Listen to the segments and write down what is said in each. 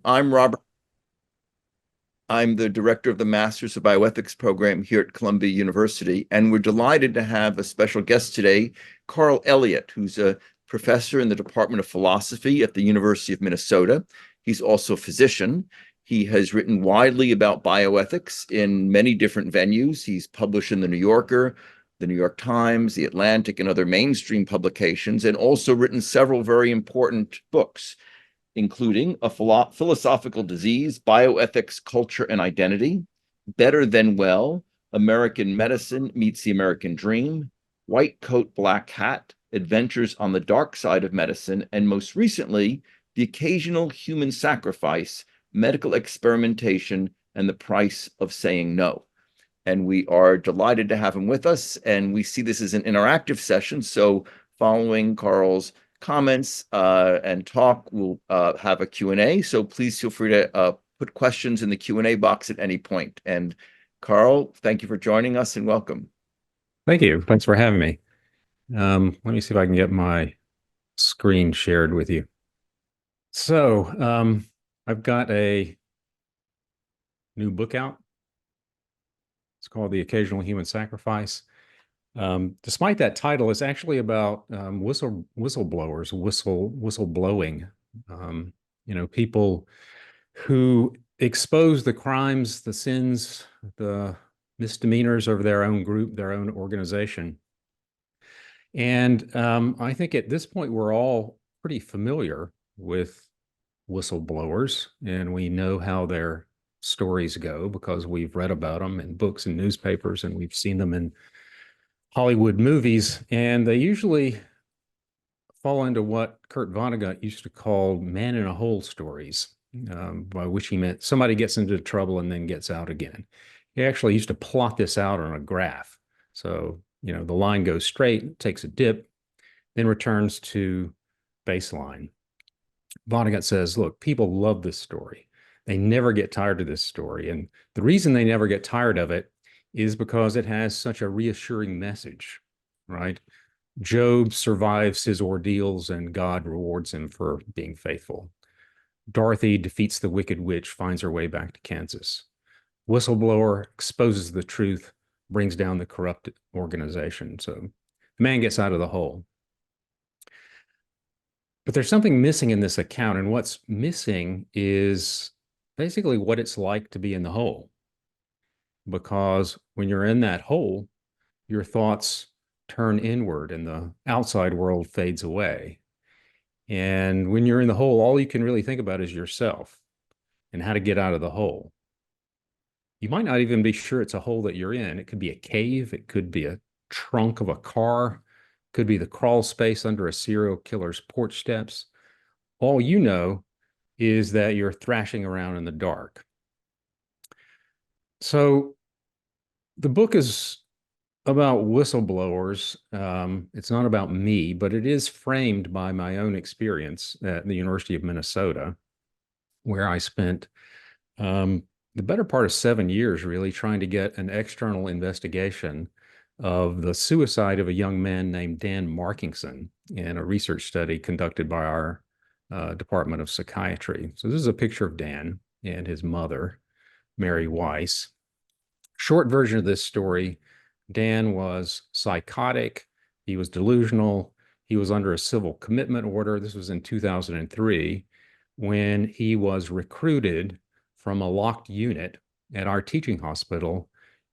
I'm Robert. I'm the director of the Masters of Bioethics program here at Columbia University, and we're delighted to have a special guest today, Carl Elliott, who's a professor in the Department of Philosophy at the University of Minnesota. He's also a physician. He has written widely about bioethics in many different venues. He's published in the New Yorker, the New York Times, the Atlantic, and other mainstream publications, and also written several very important books, including A Philosophical Disease, Bioethics, Culture, and Identity, Better Than Well, American Medicine Meets the American Dream, White Coat, Black Hat, Adventures on the Dark Side of Medicine, and most recently, The Occasional Human Sacrifice, Medical Experimentation, and the Price of Saying No. And we are delighted to have him with us. And we see this as an interactive session. So following Carl's comments and talk, we'll have a Q&A. So please feel free to put questions in the Q&A box at any point. And Carl, thank you for joining us and welcome. Thank you. Thanks for having me. Let me see if I can get my screen shared with you. So I've got a new book out. It's called The Occasional Human Sacrifice. Despite that title, it's actually about whistleblowers, whistleblowing. People who expose the crimes, the sins, the misdemeanors of their own group, their own organization. And I think at this point, we're all pretty familiar with whistleblowers, and we know how their stories go because we've read about them in books and newspapers, and we've seen them in Hollywood movies. And they usually fall into what Kurt Vonnegut used to call man in a hole stories, by which he meant somebody gets into trouble and then gets out again. He actually used to plot this out on a graph. So, the line goes straight, takes a dip, then returns to baseline. Vonnegut says, look, people love this story. They never get tired of this story. And the reason they never get tired of it is because it has such a reassuring message, right? Job survives his ordeals and God rewards him for being faithful. Dorothy defeats the wicked witch, finds her way back to Kansas. Whistleblower exposes the truth, brings down the corrupt organization. So the man gets out of the hole. But there's something missing in this account, and what's missing is basically what it's like to be in the hole. Because when you're in that hole, your thoughts turn inward and the outside world fades away. And when you're in the hole, all you can really think about is yourself and how to get out of the hole. You might not even be sure it's a hole that you're in. It could be a cave. It could be a trunk of a car. It could be the crawl space under a serial killer's porch steps. All you know is that you're thrashing around in the dark. So the book is about whistleblowers. It's not about me, but it is framed by my own experience at the University of Minnesota, where I spent the better part of 7 years really trying to get an external investigation of the suicide of a young man named Dan Markingson in a research study conducted by our Department of Psychiatry. So this is a picture of Dan and his mother, Mary Weiss. Short version of this story, Dan was psychotic. He was delusional. He was under a civil commitment order. This was in 2003 when he was recruited from a locked unit at our teaching hospital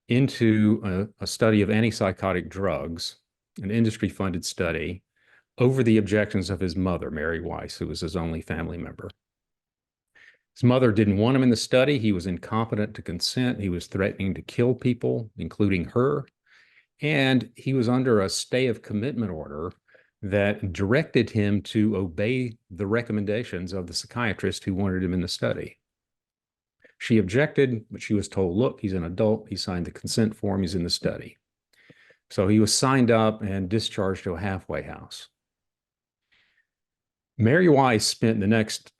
into a study of antipsychotic drugs, an industry-funded study, over the objections of his mother, Mary Weiss, who was his only family member. His mother didn't want him in the study. He was incompetent to consent. He was threatening to kill people, including her. And he was under a stay of commitment order that directed him to obey the recommendations of the psychiatrist who wanted him in the study. She objected, but she was told, look, he's an adult. He signed the consent form. He's in the study. So he was signed up and discharged to a halfway house. Mary Weiss spent the next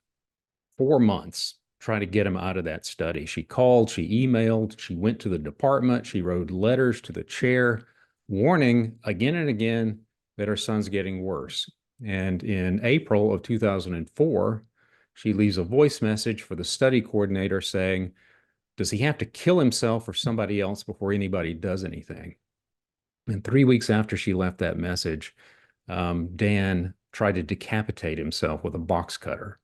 4 months trying to get him out of that study. She called, she emailed, she went to the department, she wrote letters to the chair, warning again and again that her son's getting worse. And in April of 2004, She leaves a voice message for the study coordinator saying, does he have to kill himself or somebody else before anybody does anything? And 3 weeks after she left that message, Dan tried to decapitate himself with a box cutter.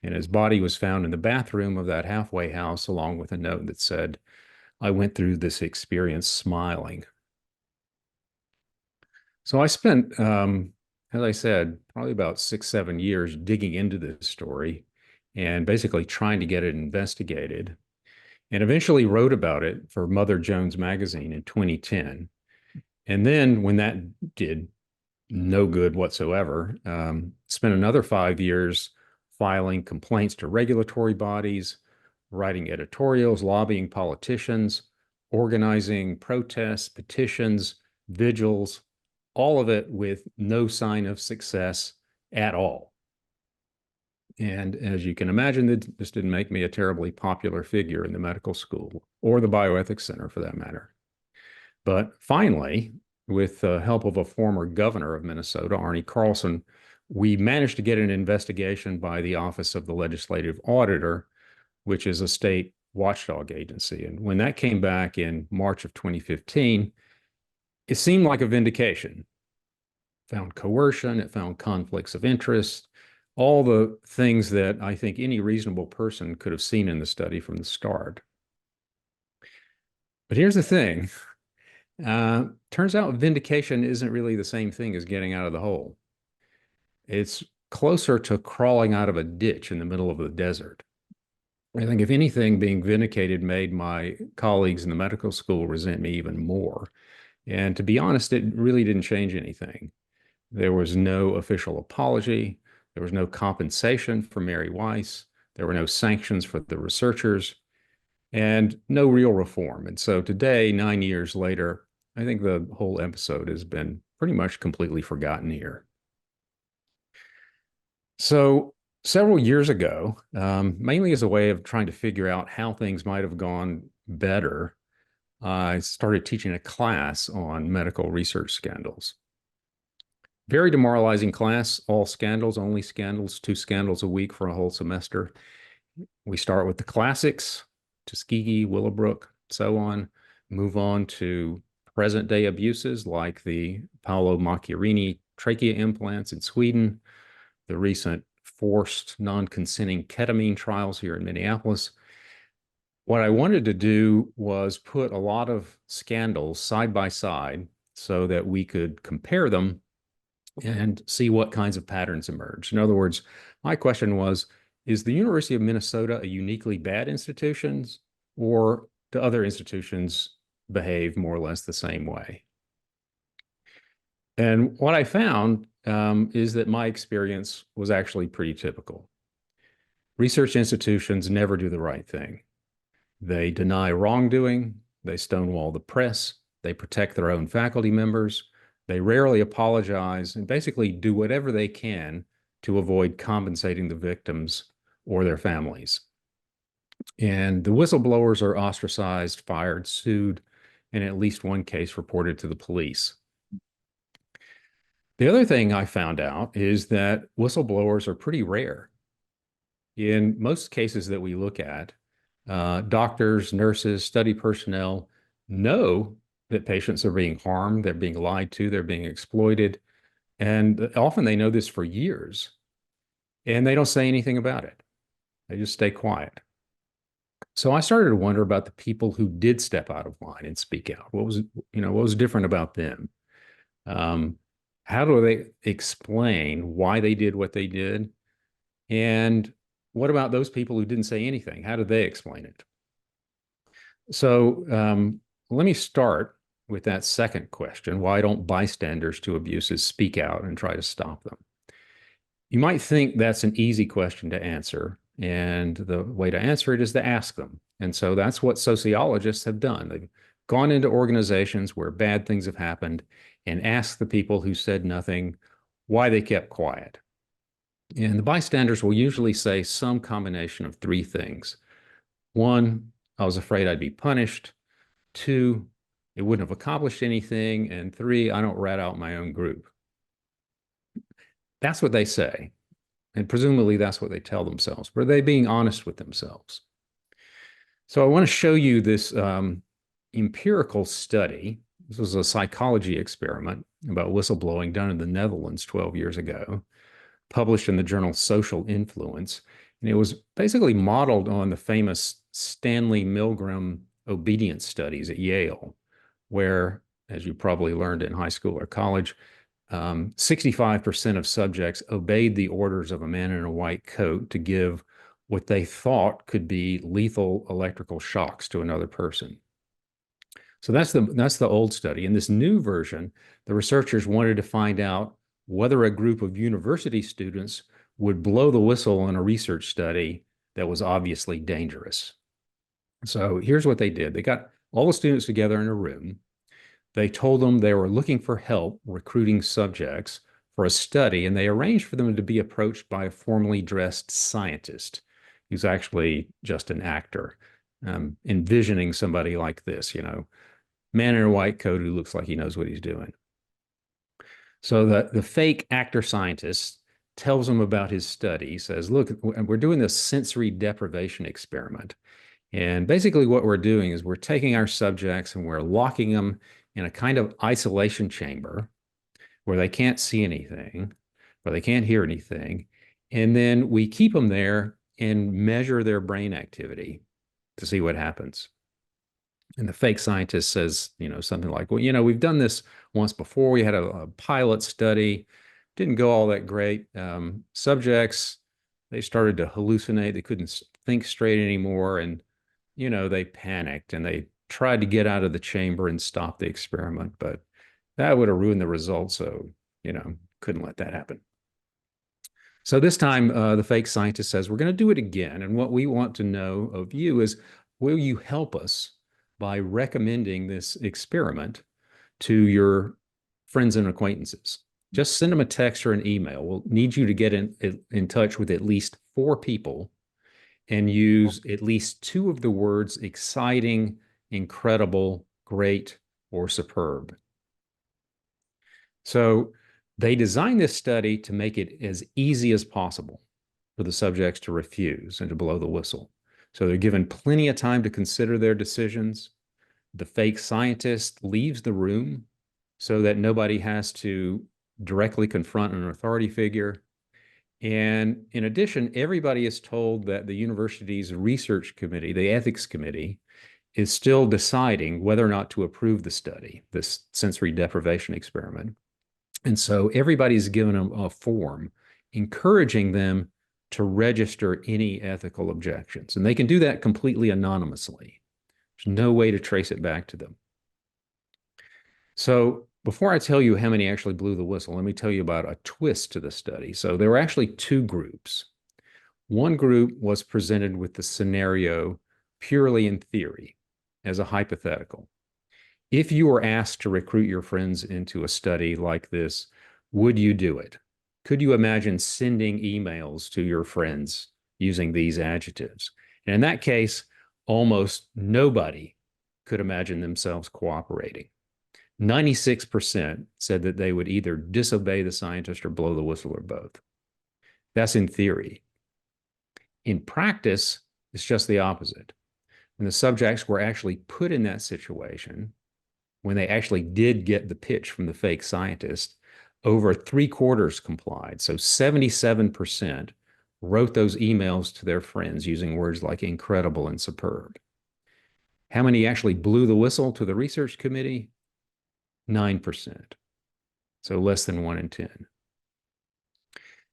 And his body was found in the bathroom of that halfway house, along with a note that said, I went through this experience smiling. So I spent, as I said, probably about 6, 7 years digging into this story and basically trying to get it investigated, and eventually wrote about it for Mother Jones magazine in 2010. And then when that did no good whatsoever, spent another 5 years filing complaints to regulatory bodies, writing editorials, lobbying politicians, organizing protests, petitions, vigils, all of it with no sign of success at all. And as you can imagine, this didn't make me a terribly popular figure in the medical school or the bioethics center for that matter. But finally, with the help of a former governor of Minnesota, Arne Carlson, we managed to get an investigation by the Office of the Legislative Auditor, which is a state watchdog agency. And when that came back in March of 2015, it seemed like a vindication. It found coercion, it found conflicts of interest, all the things that I think any reasonable person could have seen in the study from the start. But here's the thing. Turns out vindication isn't really the same thing as getting out of the hole. It's closer to crawling out of a ditch in the middle of the desert. I think, if anything, being vindicated made my colleagues in the medical school resent me even more. And to be honest, it really didn't change anything. There was no official apology. There was no compensation for Mary Weiss. There were no sanctions for the researchers, and no real reform. And so today, 9 years later, I think the whole episode has been pretty much completely forgotten here. So several years ago, mainly as a way of trying to figure out how things might have gone better, I started teaching a class on medical research scandals. Very demoralizing class, all scandals, only scandals, 2 scandals a week for a whole semester. We start with the classics, Tuskegee, Willowbrook, so on, move on to present day abuses like the Paolo Macchiarini trachea implants in Sweden, the recent forced non-consenting ketamine trials here in Minneapolis. What I wanted to do was put a lot of scandals side by side so that we could compare them and see what kinds of patterns emerge. In other words, my question was, is the University of Minnesota a uniquely bad institution, or do other institutions behave more or less the same way? And what I found is that my experience was actually pretty typical. Research institutions never do the right thing. They deny wrongdoing, they stonewall the press, they protect their own faculty members, they rarely apologize, and basically do whatever they can to avoid compensating the victims or their families. And the whistleblowers are ostracized, fired, sued, and at least one case reported to the police. The other thing I found out is that whistleblowers are pretty rare. In most cases that we look at, doctors, nurses, study personnel know that patients are being harmed, they're being lied to, they're being exploited, and often they know this for years, and they don't say anything about it. They just stay quiet. So I started to wonder about the people who did step out of line and speak out. What was different about them? How do they explain why they did what they did? And what about those people who didn't say anything? How do they explain it? So let me start with that second question. Why don't bystanders to abuses speak out and try to stop them? You might think that's an easy question to answer, and the way to answer it is to ask them. And so that's what sociologists have done. They've gone into organizations where bad things have happened and asked the people who said nothing why they kept quiet. And the bystanders will usually say some combination of 3 things. 1, I was afraid I'd be punished. 2, it wouldn't have accomplished anything. And 3, I don't rat out my own group. That's what they say. And presumably that's what they tell themselves. But are they being honest with themselves? So I want to show you this empirical study. This was a psychology experiment about whistleblowing done in the Netherlands 12 years ago, published in the journal Social Influence. And it was basically modeled on the famous Stanley Milgram obedience studies at Yale, where, as you probably learned in high school or college, 65% of subjects obeyed the orders of a man in a white coat to give what they thought could be lethal electrical shocks to another person. So that's the old study. In this new version, the researchers wanted to find out whether a group of university students would blow the whistle on a research study that was obviously dangerous. So here's what they did. They got all the students together in a room. They told them they were looking for help recruiting subjects for a study, and they arranged for them to be approached by a formally dressed scientist who's actually just an actor, envisioning somebody like this, man in a white coat who looks like he knows what he's doing. So the fake actor scientist tells them about his study. He says, look, we're doing this sensory deprivation experiment. And basically what we're doing is we're taking our subjects and we're locking them in a kind of isolation chamber where they can't see anything, where they can't hear anything. And then we keep them there and measure their brain activity to see what happens. And the fake scientist says, something like, well, we've done this once before. We had a pilot study, didn't go all that great. Subjects, they started to hallucinate. They couldn't think straight anymore. And, they panicked and they tried to get out of the chamber and stop the experiment, but that would have ruined the results. So, couldn't let that happen. So this time, the fake scientist says, we're going to do it again. And what we want to know of you is, will you help us by recommending this experiment to your friends and acquaintances? Just send them a text or an email. We'll need you to get in touch with at least 4 people and use at least 2 of the words exciting, incredible, great, or superb. So they designed this study to make it as easy as possible for the subjects to refuse and to blow the whistle. So they're given plenty of time to consider their decisions. The fake scientist leaves the room so that nobody has to directly confront an authority figure. And in addition, everybody is told that the university's research committee, the ethics committee, is still deciding whether or not to approve the study, this sensory deprivation experiment. And so everybody's given them a form encouraging them to register any ethical objections. And they can do that completely anonymously. There's no way to trace it back to them. So before I tell you how many actually blew the whistle, let me tell you about a twist to the study. So there were actually 2 groups. One group was presented with the scenario purely in theory, as a hypothetical. If you were asked to recruit your friends into a study like this, would you do it? Could you imagine sending emails to your friends using these adjectives? And in that case, almost nobody could imagine themselves cooperating. 96% said that they would either disobey the scientist or blow the whistle or both. That's in theory. In practice, it's just the opposite. When the subjects were actually put in that situation, when they actually did get the pitch from the fake scientist, over 3/4 complied. So 77% wrote those emails to their friends using words like incredible and superb. How many actually blew the whistle to the research committee? 9%. So less than 1 in 10.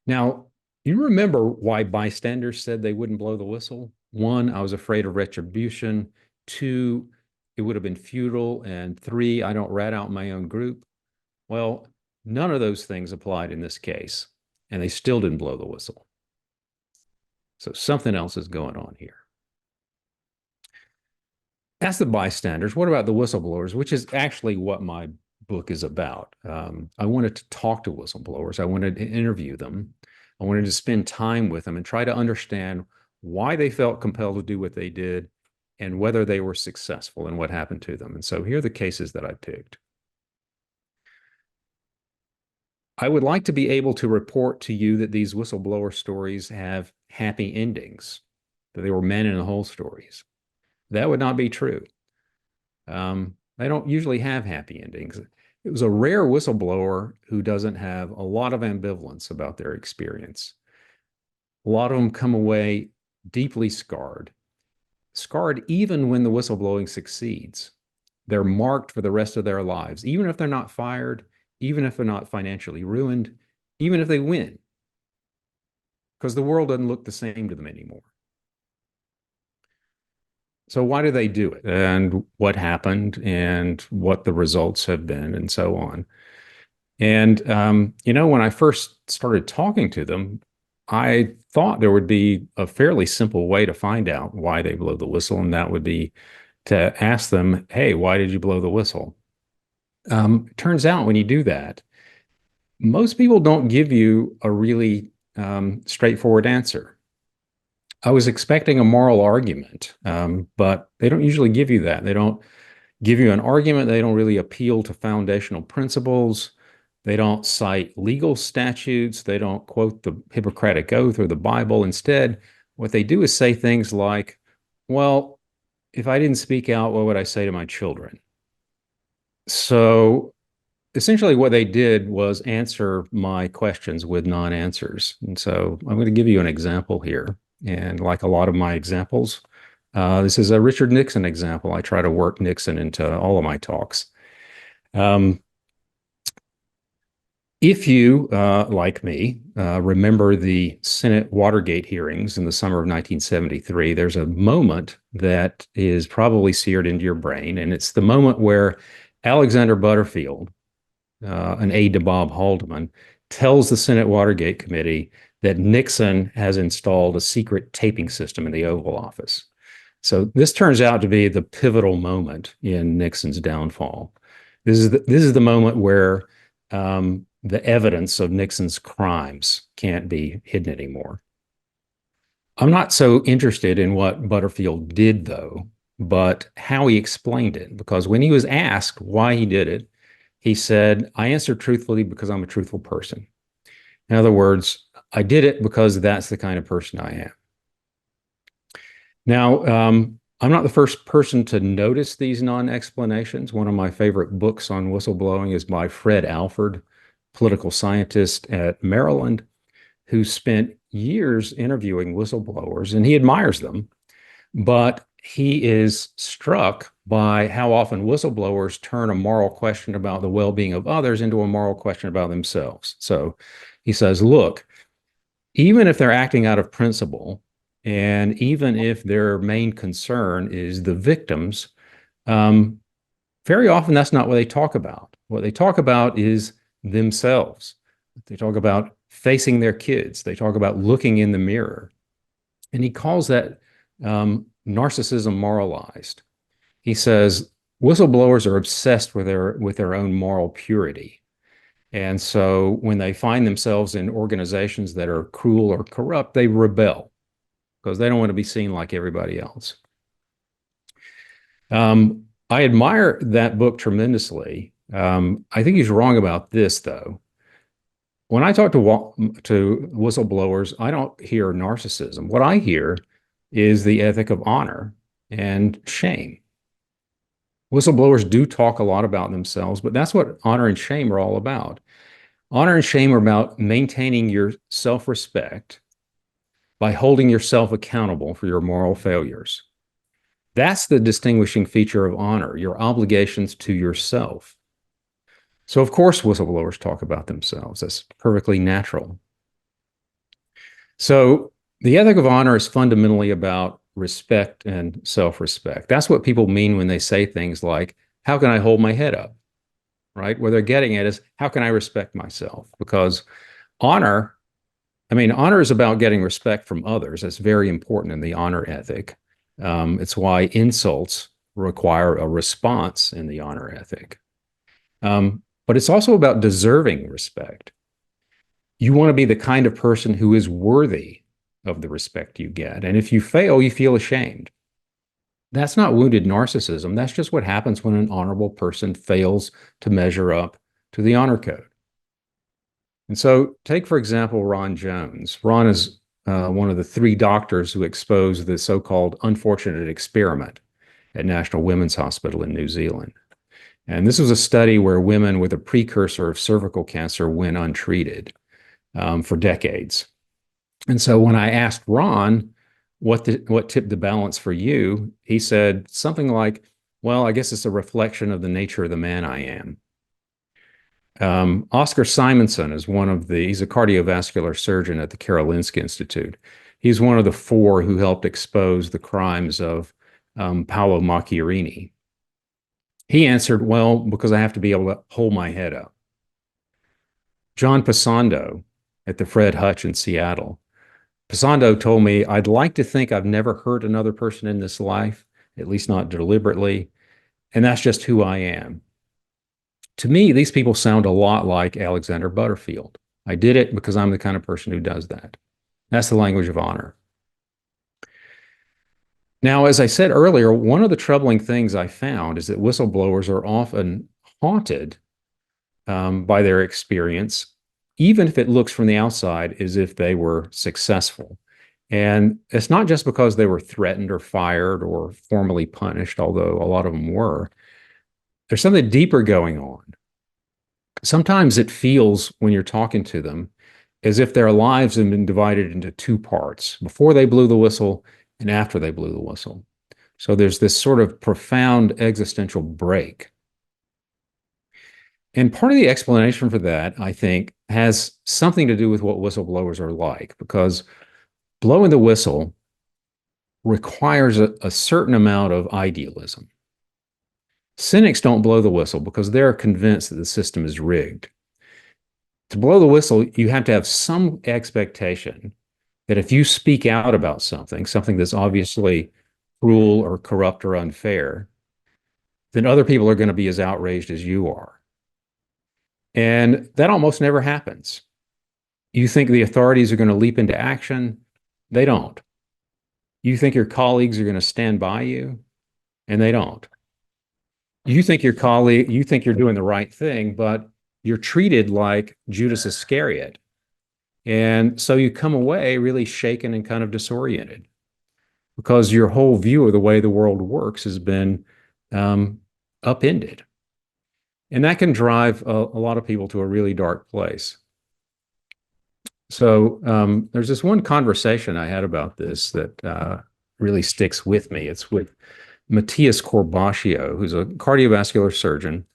Now, you remember why bystanders said they wouldn't blow the whistle? 1, I was afraid of retribution. 2, it would have been futile. And 3, I don't rat out my own group. Well, none of those things applied in this case, and they still didn't blow the whistle. So something else is going on here. That's the bystanders. What about the whistleblowers, which is actually what my book is about? I wanted to talk to whistleblowers. I wanted to interview them. I wanted to spend time with them and try to understand why they felt compelled to do what they did and whether they were successful and what happened to them. And so here are the cases that I picked. I would like to be able to report to you that these whistleblower stories have happy endings, that they were men in the hole stories. That would not be true. They don't usually have happy endings. It was a rare whistleblower who doesn't have a lot of ambivalence about their experience. A lot of them come away deeply scarred, scarred even when the whistleblowing succeeds. They're marked for the rest of their lives, even if they're not fired, even if they're not financially ruined, even if they win, because the world doesn't look the same to them anymore. So why do they do it? And what happened and what the results have been and so on. And, when I first started talking to them, I thought there would be a fairly simple way to find out why they blow the whistle, and that would be to ask them, hey, why did you blow the whistle? Turns out when you do that, most people don't give you a really straightforward answer. I was expecting a moral argument, but they don't usually give you that. They don't give you an argument. They don't really appeal to foundational principles. They don't cite legal statutes. They don't quote the Hippocratic Oath or the Bible. Instead, what they do is say things like, well, if I didn't speak out, what would I say to my children? So essentially, what they did was answer my questions with non-answers. And so I'm going to give you an example here. And like a lot of my examples, this is a Richard Nixon example. I try to work Nixon into all of my talks. If you, like me, remember the Senate Watergate hearings in the summer of 1973, there's a moment that is probably seared into your brain, and it's the moment where Alexander Butterfield, an aide to Bob Haldeman, tells the Senate Watergate Committee that Nixon has installed a secret taping system in the Oval Office. So this turns out to be the pivotal moment in Nixon's downfall. This is the moment where the evidence of Nixon's crimes can't be hidden anymore. I'm not so interested in what Butterfield did, though, but how he explained it. Because when he was asked why he did it, he said, I answered truthfully because I'm a truthful person. In other words, I did it because that's the kind of person I am. Now, I'm not the first person to notice these non-explanations. One of my favorite books on whistleblowing is by Fred Alford, political scientist at Maryland, who spent years interviewing whistleblowers, and he admires them, but he is struck by how often whistleblowers turn a moral question about the well-being of others into a moral question about themselves. So he says, look, even if they're acting out of principle, and even if their main concern is the victims, very often that's not what they talk about. What they talk about is themselves. They talk about facing their kids. They talk about looking in the mirror. And he calls that narcissism moralized. He says whistleblowers are obsessed with their own moral purity. And so when they find themselves in organizations that are cruel or corrupt, they rebel because they don't want to be seen like everybody else. I admire that book tremendously. I think he's wrong about this, though. When I talk to whistleblowers, I don't hear narcissism. What I hear is the ethic of honor and shame. Whistleblowers do talk a lot about themselves, but that's what honor and shame are all about. Honor and shame are about maintaining your self-respect by holding yourself accountable for your moral failures. That's the distinguishing feature of honor, your obligations to yourself. So, of course, whistleblowers talk about themselves. That's perfectly natural. So, the ethic of honor is fundamentally about respect and self-respect. That's what people mean when they say things like, how can I hold my head up? Right? Where they're getting at is, how can I respect myself? Because honor is about getting respect from others. That's very important in the honor ethic. It's why insults require a response in the honor ethic. But it's also about deserving respect. You want to be the kind of person who is worthy of the respect you get. And if you fail, you feel ashamed. That's not wounded narcissism. That's just what happens when an honorable person fails to measure up to the honor code. And so, take for example Ron Jones. Ron is one of the three doctors who exposed the so-called unfortunate experiment at National Women's Hospital in New Zealand. And this was a study where women with a precursor of cervical cancer went untreated for decades. And so when I asked Ron what tipped the balance for you, he said something like, "Well, I guess it's a reflection of the nature of the man I am." Oscar Simonson is he's a cardiovascular surgeon at the Karolinska Institute. He's one of the four who helped expose the crimes of Paolo Macchiarini. He answered, "Well, because I have to be able to hold my head up." John Pasando at the Fred Hutch in Seattle. Pasando told me, "I'd like to think I've never hurt another person in this life, at least not deliberately, and that's just who I am." To me, these people sound a lot like Alexander Butterfield. I did it because I'm the kind of person who does that. That's the language of honor. Now, as I said earlier, one of the troubling things I found is that whistleblowers are often haunted by their experience, even if it looks from the outside as if they were successful. And it's not just because they were threatened or fired or formally punished, although a lot of them were. There's something deeper going on. Sometimes it feels when you're talking to them as if their lives have been divided into two parts, before they blew the whistle and after they blew the whistle. So there's this sort of profound existential break. And part of the explanation for that, I think, has something to do with what whistleblowers are like, because blowing the whistle requires a certain amount of idealism. Cynics don't blow the whistle because they're convinced that the system is rigged. To blow the whistle, you have to have some expectation that if you speak out about something that's obviously cruel or corrupt or unfair, then other people are going to be as outraged as you are. And that almost never happens. You think the authorities are going to leap into action? They don't. You think your colleagues are going to stand by you? And they don't. You think you think you're doing the right thing, but you're treated like Judas Iscariot. And so you come away really shaken and kind of disoriented because your whole view of the way the world works has been upended. And that can drive a lot of people to a really dark place. So there's this one conversation I had about this that really sticks with me. It's with Matthias Corbaccio, who's a cardiovascular surgeon,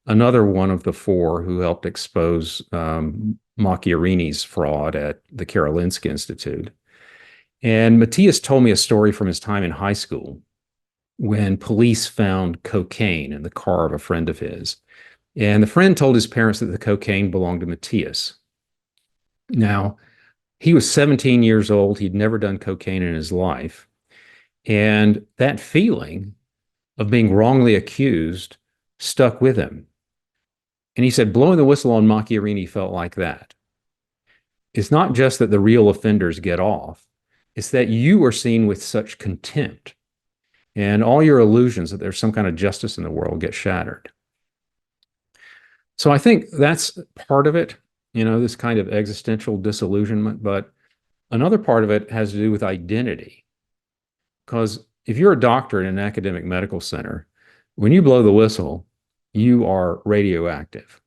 another one of the four who helped expose Macchiarini's fraud at the Karolinska Institute. And Matthias told me a story from his time in high school when police found cocaine in the car of a friend of his. And the friend told his parents that the cocaine belonged to Matthias. Now, he was 17 years old. He'd never done cocaine in his life. And that feeling of being wrongly accused stuck with him. And he said, blowing the whistle on Macchiarini felt like that. It's not just that the real offenders get off, it's that you are seen with such contempt. And all your illusions that there's some kind of justice in the world get shattered. So I think that's part of it, this kind of existential disillusionment. But another part of it has to do with identity. Because if you're a doctor in an academic medical center, when you blow the whistle, you are radioactive.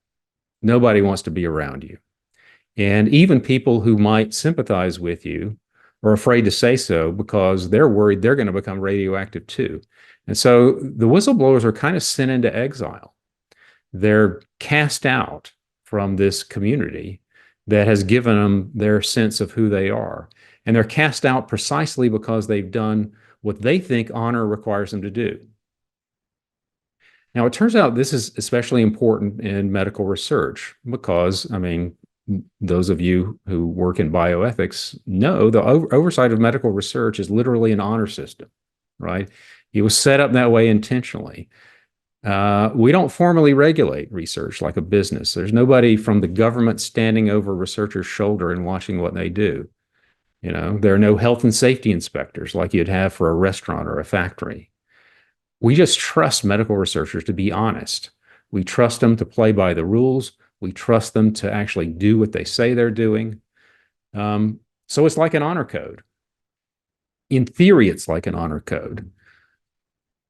Nobody wants to be around you. And even people who might sympathize with you are afraid to say so because they're worried they're going to become radioactive too. And so the whistleblowers are kind of sent into exile. They're cast out from this community that has given them their sense of who they are. And they're cast out precisely because they've done what they think honor requires them to do. Now, it turns out this is especially important in medical research because, those of you who work in bioethics know the oversight of medical research is literally an honor system, right? It was set up that way intentionally. We don't formally regulate research like a business. There's nobody from the government standing over researchers' shoulder and watching what they do. There are no health and safety inspectors like you'd have for a restaurant or a factory. We just trust medical researchers to be honest. We trust them to play by the rules. We trust them to actually do what they say they're doing. So it's like an honor code. In theory, it's like an honor code.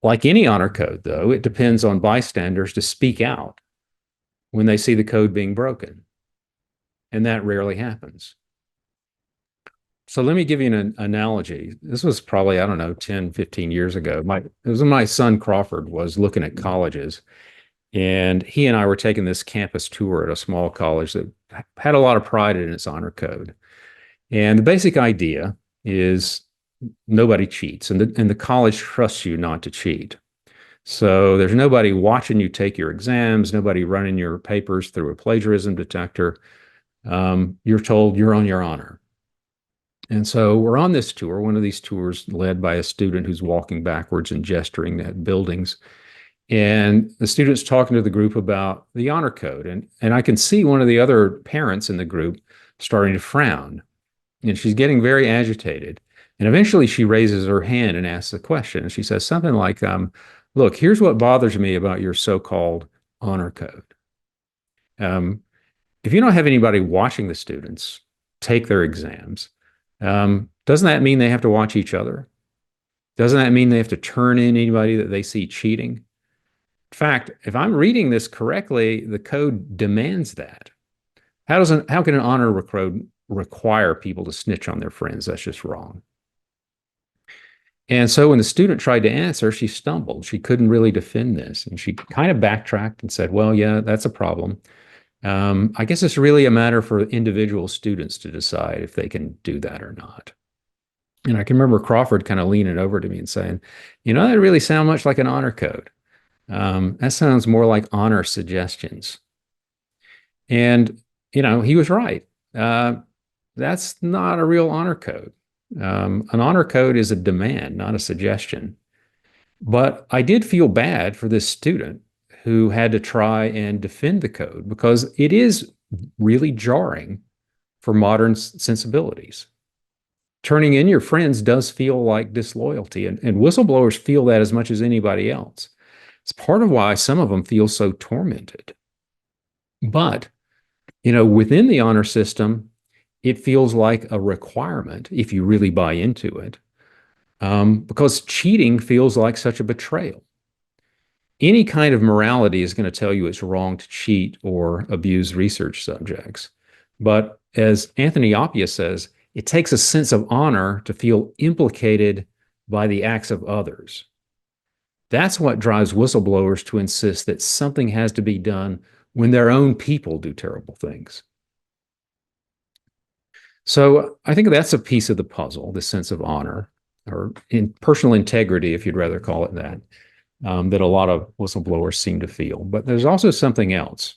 Like any honor code, though, it depends on bystanders to speak out when they see the code being broken. And that rarely happens. So let me give you an analogy. This was probably, I don't know, 10, 15 years ago. It was when my son Crawford was looking at colleges. And he and I were taking this campus tour at a small college that had a lot of pride in its honor code. And the basic idea is nobody cheats, and the college trusts you not to cheat. So there's nobody watching you take your exams, nobody running your papers through a plagiarism detector. You're told you're on your honor. And so we're on this tour, one of these tours led by a student who's walking backwards and gesturing at buildings. And the student's talking to the group about the honor code. And I can see one of the other parents in the group starting to frown. And she's getting very agitated. And eventually she raises her hand and asks a question. And she says something like, look, here's what bothers me about your so-called honor code. If you don't have anybody watching the students take their exams, doesn't that mean they have to watch each other? Doesn't that mean they have to turn in anybody that they see cheating? In fact, if I'm reading this correctly, the code demands that. How can an honor code require people to snitch on their friends? That's just wrong. And so when the student tried to answer, she stumbled. She couldn't really defend this. And she kind of backtracked and said, well, yeah, that's a problem. I guess it's really a matter for individual students to decide if they can do that or not. And I can remember Crawford kind of leaning over to me and saying, that really sounds much like an honor code. That sounds more like honor suggestions. And, he was right. That's not a real honor code. An honor code is a demand, not a suggestion. But I did feel bad for this student who had to try and defend the code because it is really jarring for modern sensibilities. Turning in your friends does feel like disloyalty, and whistleblowers feel that as much as anybody else. It's part of why some of them feel so tormented. But, within the honor system, it feels like a requirement if you really buy into it, because cheating feels like such a betrayal. Any kind of morality is going to tell you it's wrong to cheat or abuse research subjects. But as Anthony Appiah says, it takes a sense of honor to feel implicated by the acts of others. That's what drives whistleblowers to insist that something has to be done when their own people do terrible things. So I think that's a piece of the puzzle, the sense of honor, or in personal integrity, if you'd rather call it that, that a lot of whistleblowers seem to feel. But there's also something else.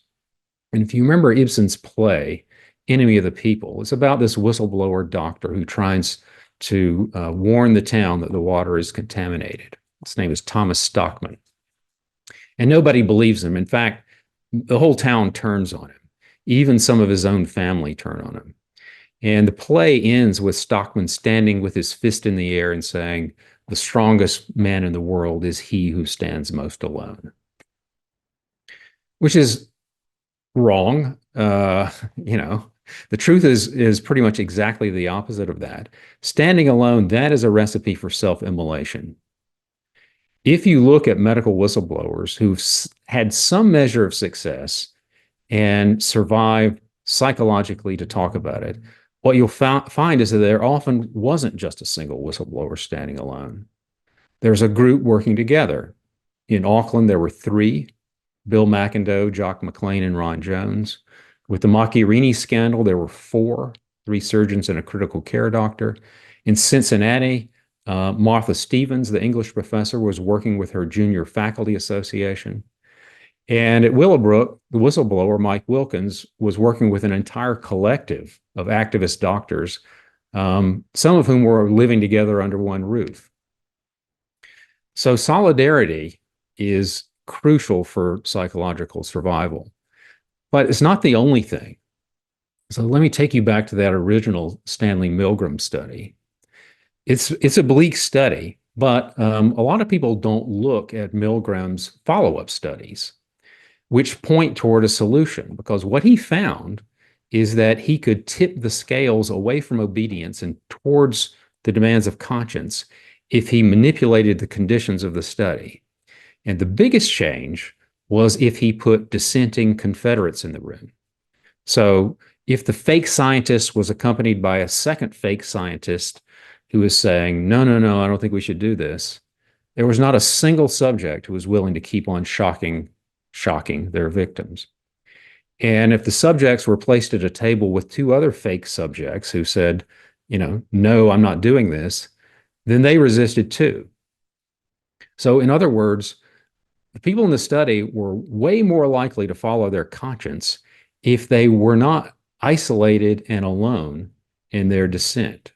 And if you remember Ibsen's play, Enemy of the People, it's about this whistleblower doctor who tries to warn the town that the water is contaminated. His name is Thomas Stockman. And nobody believes him. In fact, the whole town turns on him. Even some of his own family turn on him. And the play ends with Stockman standing with his fist in the air and saying, the strongest man in the world is he who stands most alone. Which is wrong. The truth is pretty much exactly the opposite of that. Standing alone, that is a recipe for self-immolation. If you look at medical whistleblowers who've had some measure of success and survived psychologically to talk about it, what you'll find is that there often wasn't just a single whistleblower standing alone. There's a group working together. In Auckland, there were 3, Bill McIndoe, Jock McLean, and Ron Jones. With the Macchiarini scandal, there were 4, 3 surgeons and a critical care doctor. In Cincinnati, Martha Stevens, the English professor, was working with her junior faculty association. And at Willowbrook, the whistleblower, Mike Wilkins, was working with an entire collective of activist doctors, some of whom were living together under one roof. So solidarity is crucial for psychological survival, but it's not the only thing. So let me take you back to that original Stanley Milgram study. It's a bleak study, but a lot of people don't look at Milgram's follow-up studies. which point toward a solution, because what he found is that he could tip the scales away from obedience and towards the demands of conscience if he manipulated the conditions of the study. And the biggest change was if he put dissenting Confederates in the room. So if the fake scientist was accompanied by a second fake scientist who was saying, no, no, no, I don't think we should do this, there was not a single subject who was willing to keep on shocking their victims. And if the subjects were placed at a table with two other fake subjects who said, no, I'm not doing this, then they resisted too. So, in other words, the people in the study were way more likely to follow their conscience if they were not isolated and alone in their dissent.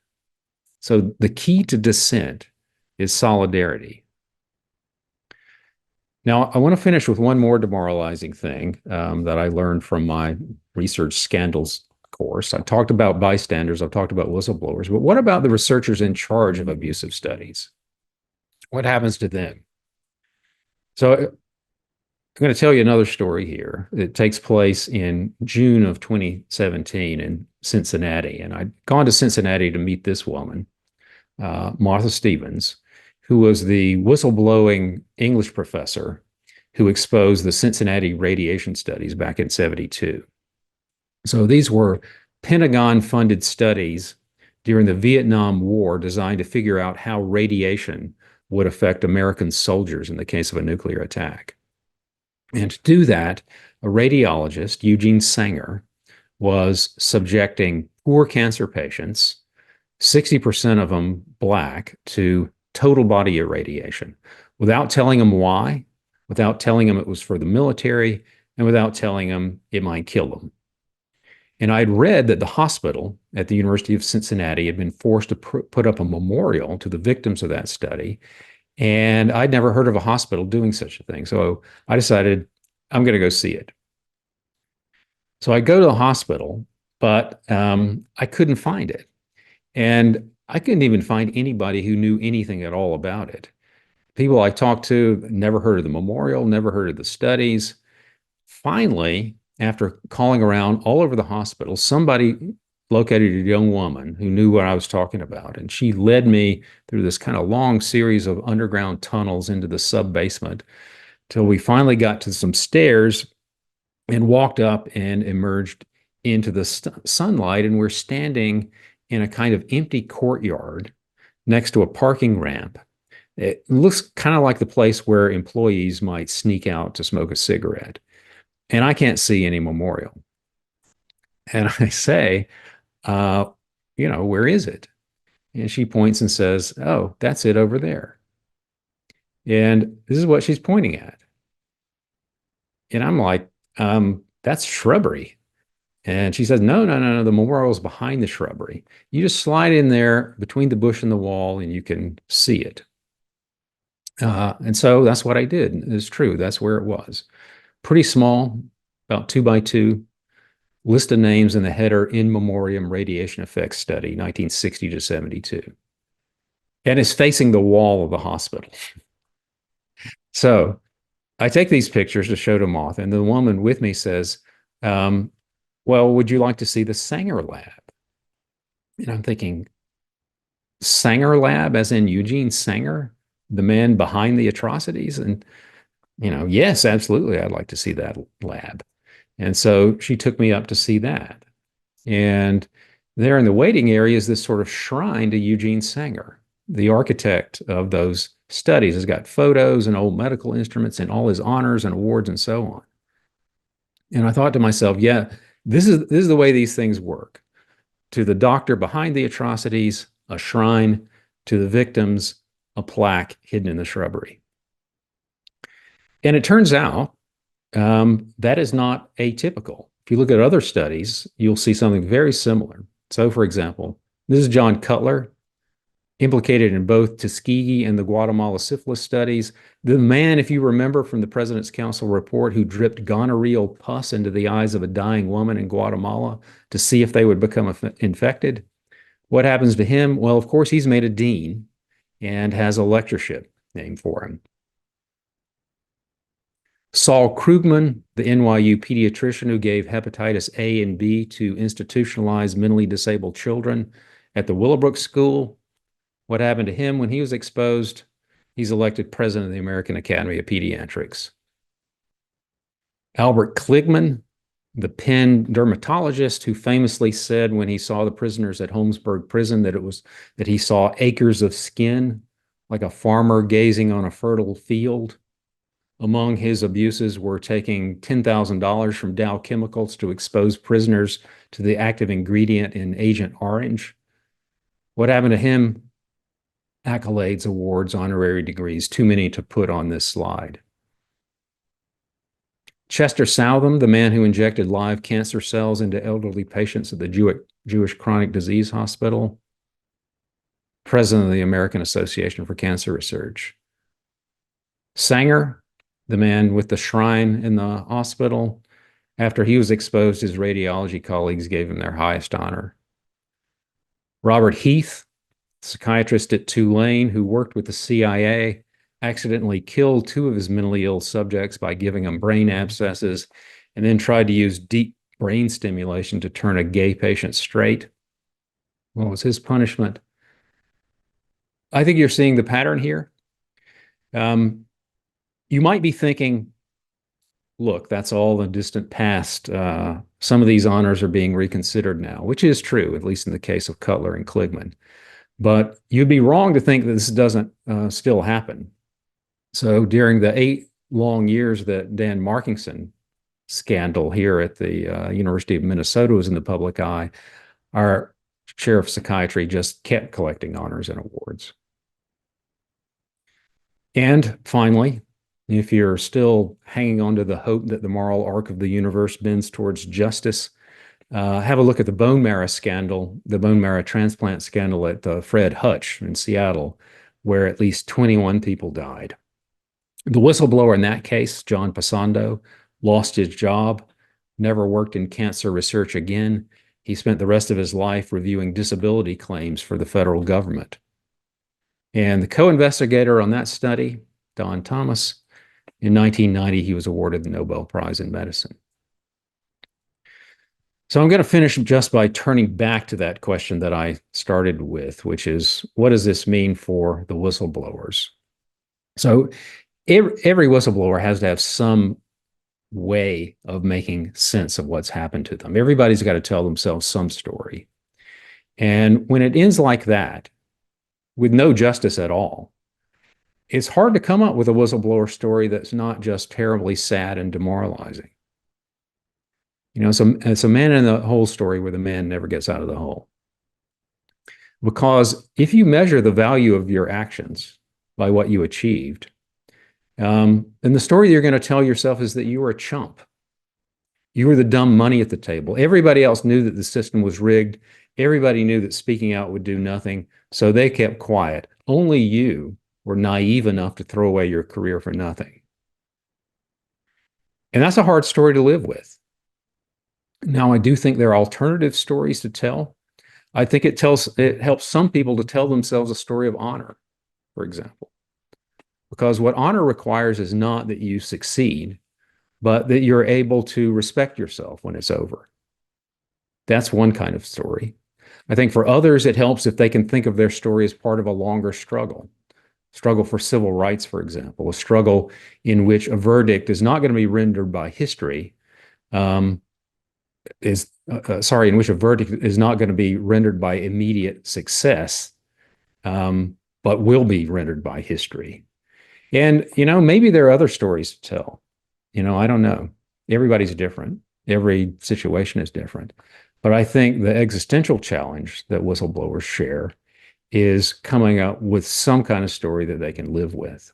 So, the key to dissent is solidarity. Now, I want to finish with one more demoralizing thing that I learned from my research scandals course. I talked about bystanders, I've talked about whistleblowers, but what about the researchers in charge of abusive studies? What happens to them? So I'm going to tell you another story here. It takes place in June of 2017 in Cincinnati. And I'd gone to Cincinnati to meet this woman, Martha Stevens, who was the whistleblowing English professor who exposed the Cincinnati radiation studies back in 72. So these were Pentagon-funded studies during the Vietnam War designed to figure out how radiation would affect American soldiers in the case of a nuclear attack. And to do that, a radiologist, Eugene Sanger, was subjecting poor cancer patients, 60% of them Black, to total body irradiation without telling them why, without telling them it was for the military, and without telling them it might kill them. And I'd read that the hospital at the University of Cincinnati had been forced to put up a memorial to the victims of that study. And I'd never heard of a hospital doing such a thing. So I decided I'm going to go see it. So I go to the hospital, but I couldn't find it. And I couldn't even find anybody who knew anything at all about it. People I talked to never heard of the memorial, never heard of the studies. Finally, after calling around all over the hospital, somebody located a young woman who knew what I was talking about. And she led me through this kind of long series of underground tunnels into the sub-basement till we finally got to some stairs and walked up and emerged into the sunlight. And we're standing in a kind of empty courtyard next to a parking ramp. It looks kind of like the place where employees might sneak out to smoke a cigarette. And I can't see any memorial. And I say, where is it? And she points and says, oh, that's it over there. And this is what she's pointing at. And I'm like, that's shrubbery. And she says, no, no, no, no, the memorial is behind the shrubbery. You just slide in there between the bush and the wall and you can see it. And so that's what I did. It's true. That's where it was. Pretty small, about 2x2, list of names in the header, In Memoriam Radiation Effects Study, 1960 to 72. And it's facing the wall of the hospital. So I take these pictures to show to Moth, and the woman with me says, well, would you like to see the Sanger lab? And I'm thinking, Sanger lab, as in Eugene Sanger, the man behind the atrocities? And, yes, absolutely, I'd like to see that lab. And so she took me up to see that. And there in the waiting area is this sort of shrine to Eugene Sanger, the architect of those studies. Has got photos and old medical instruments and all his honors and awards and so on. And I thought to myself, yeah, this is the way these things work. To the doctor behind the atrocities, a shrine; to the victims, a plaque hidden in the shrubbery. And it turns out that is not atypical. If you look at other studies, you'll see something very similar. So, for example, this is John Cutler, implicated in both Tuskegee and the Guatemala syphilis studies. The man, if you remember from the President's Council report, who dripped gonorrheal pus into the eyes of a dying woman in Guatemala to see if they would become infected. What happens to him? Well, of course, he's made a dean and has a lectureship named for him. Saul Krugman, the NYU pediatrician who gave hepatitis A and B to institutionalized mentally disabled children at the Willowbrook School. What happened to him when he was exposed? He's elected president of the American Academy of Pediatrics. Albert Kligman, the Penn dermatologist who famously said when he saw the prisoners at Holmesburg Prison that he saw acres of skin, like a farmer gazing on a fertile field. Among his abuses were taking $10,000 from Dow Chemicals to expose prisoners to the active ingredient in Agent Orange. What happened to him? Accolades, awards, honorary degrees, too many to put on this slide. Chester Southam, the man who injected live cancer cells into elderly patients at the Jewish Chronic Disease Hospital, president of the American Association for Cancer Research. Sanger, the man with the shrine in the hospital, after he was exposed, his radiology colleagues gave him their highest honor. Robert Heath, psychiatrist at Tulane who worked with the CIA, accidentally killed two of his mentally ill subjects by giving them brain abscesses and then tried to use deep brain stimulation to turn a gay patient straight. What was his punishment? I think you're seeing the pattern here. You might be thinking, look, that's all the distant past. Some of these honors are being reconsidered now, which is true, at least in the case of Cutler and Kligman. But you'd be wrong to think that this doesn't still happen. So during the 8 long years that Dan Markingson scandal here at the University of Minnesota was in the public eye, our chair of psychiatry just kept collecting honors and awards. And finally, if you're still hanging on to the hope that the moral arc of the universe bends towards justice, have a look at the bone marrow scandal, the bone marrow transplant scandal at Fred Hutch in Seattle, where at least 21 people died. The whistleblower in that case, John Pasando, lost his job, never worked in cancer research again. He spent the rest of his life reviewing disability claims for the federal government. And the co-investigator on that study, Don Thomas, in 1990, he was awarded the Nobel Prize in Medicine. So I'm going to finish just by turning back to that question that I started with, which is, what does this mean for the whistleblowers? So every whistleblower has to have some way of making sense of what's happened to them. Everybody's got to tell themselves some story. And when it ends like that, with no justice at all, it's hard to come up with a whistleblower story that's not just terribly sad and demoralizing. You know, it's a man in the hole story where the man never gets out of the hole. Because if you measure the value of your actions by what you achieved, then the story you're going to tell yourself is that you were a chump. You were the dumb money at the table. Everybody else knew that the system was rigged. Everybody knew that speaking out would do nothing, so they kept quiet. Only you were naive enough to throw away your career for nothing. And that's a hard story to live with. Now, I do think there are alternative stories to tell. I think it helps some people to tell themselves a story of honor, for example. Because what honor requires is not that you succeed, but that you're able to respect yourself when it's over. That's one kind of story. I think for others, it helps if they can think of their story as part of a longer struggle for civil rights, for example, a struggle in which a verdict is not going to be rendered by history, in which a verdict is not going to be rendered by immediate success, but will be rendered by history. And, you know, maybe there are other stories to tell. You know, I don't know. Everybody's different. Every situation is different. But I think the existential challenge that whistleblowers share is coming up with some kind of story that they can live with.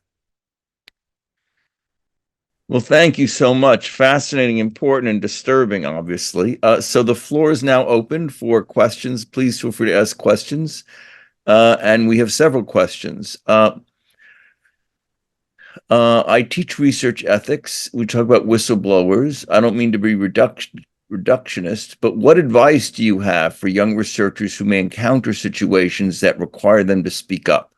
Well, thank you so much. Fascinating, important, and disturbing, obviously. So the floor is now open for questions. Please feel free to ask questions. And we have several questions. I teach research ethics. We talk about whistleblowers. I don't mean to be reductionist, but what advice do you have for young researchers who may encounter situations that require them to speak up?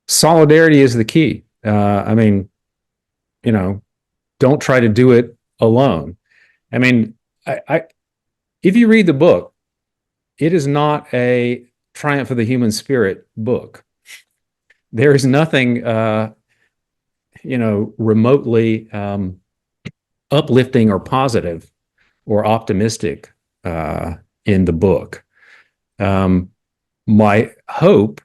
Solidarity is the key. I mean, you know, don't try to do it alone. I mean, I if you read the book, it is not a triumph of the human spirit book. There is nothing, remotely uplifting or positive or optimistic in the book. My hope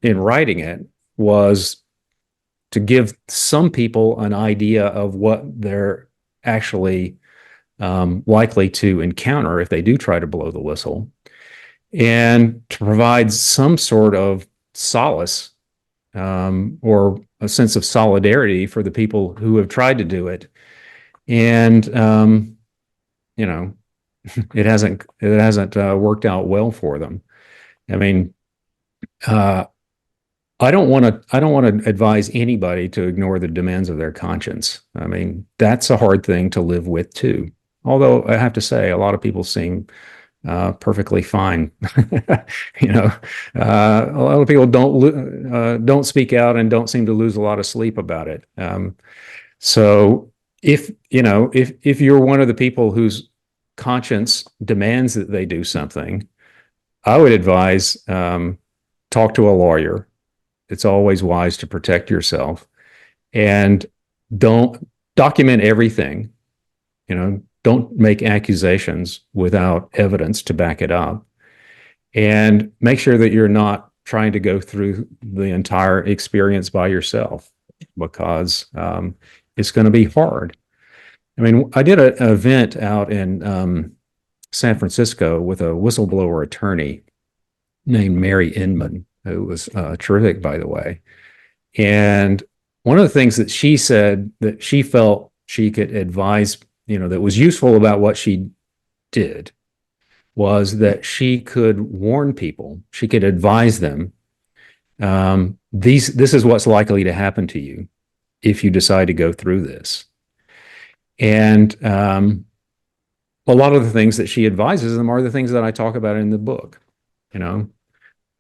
in writing it was to give some people an idea of what they're actually likely to encounter if they do try to blow the whistle, and to provide some sort of solace or a sense of solidarity for the people who have tried to do it. And you know, it hasn't worked out well for them. I mean, I don't want to advise anybody to ignore the demands of their conscience. I mean, that's a hard thing to live with too. Although I have to say, a lot of people seem perfectly fine. A lot of people don't speak out and don't seem to lose a lot of sleep about it. So if you're one of the people whose conscience demands that they do something, I would advise talk to a lawyer. It's always wise to protect yourself, and don't document everything. Don't make accusations without evidence to back it up, and make sure that you're not trying to go through the entire experience by yourself, because it's going to be hard. I mean, I did an event out in San Francisco with a whistleblower attorney named Mary Inman, who was terrific, by the way. And one of the things that she said that she felt she could advise, that was useful about what she did, was that she could warn people, she could advise them, this is what's likely to happen to you if you decide to go through this. And a lot of the things that she advises them are the things that I talk about in the book.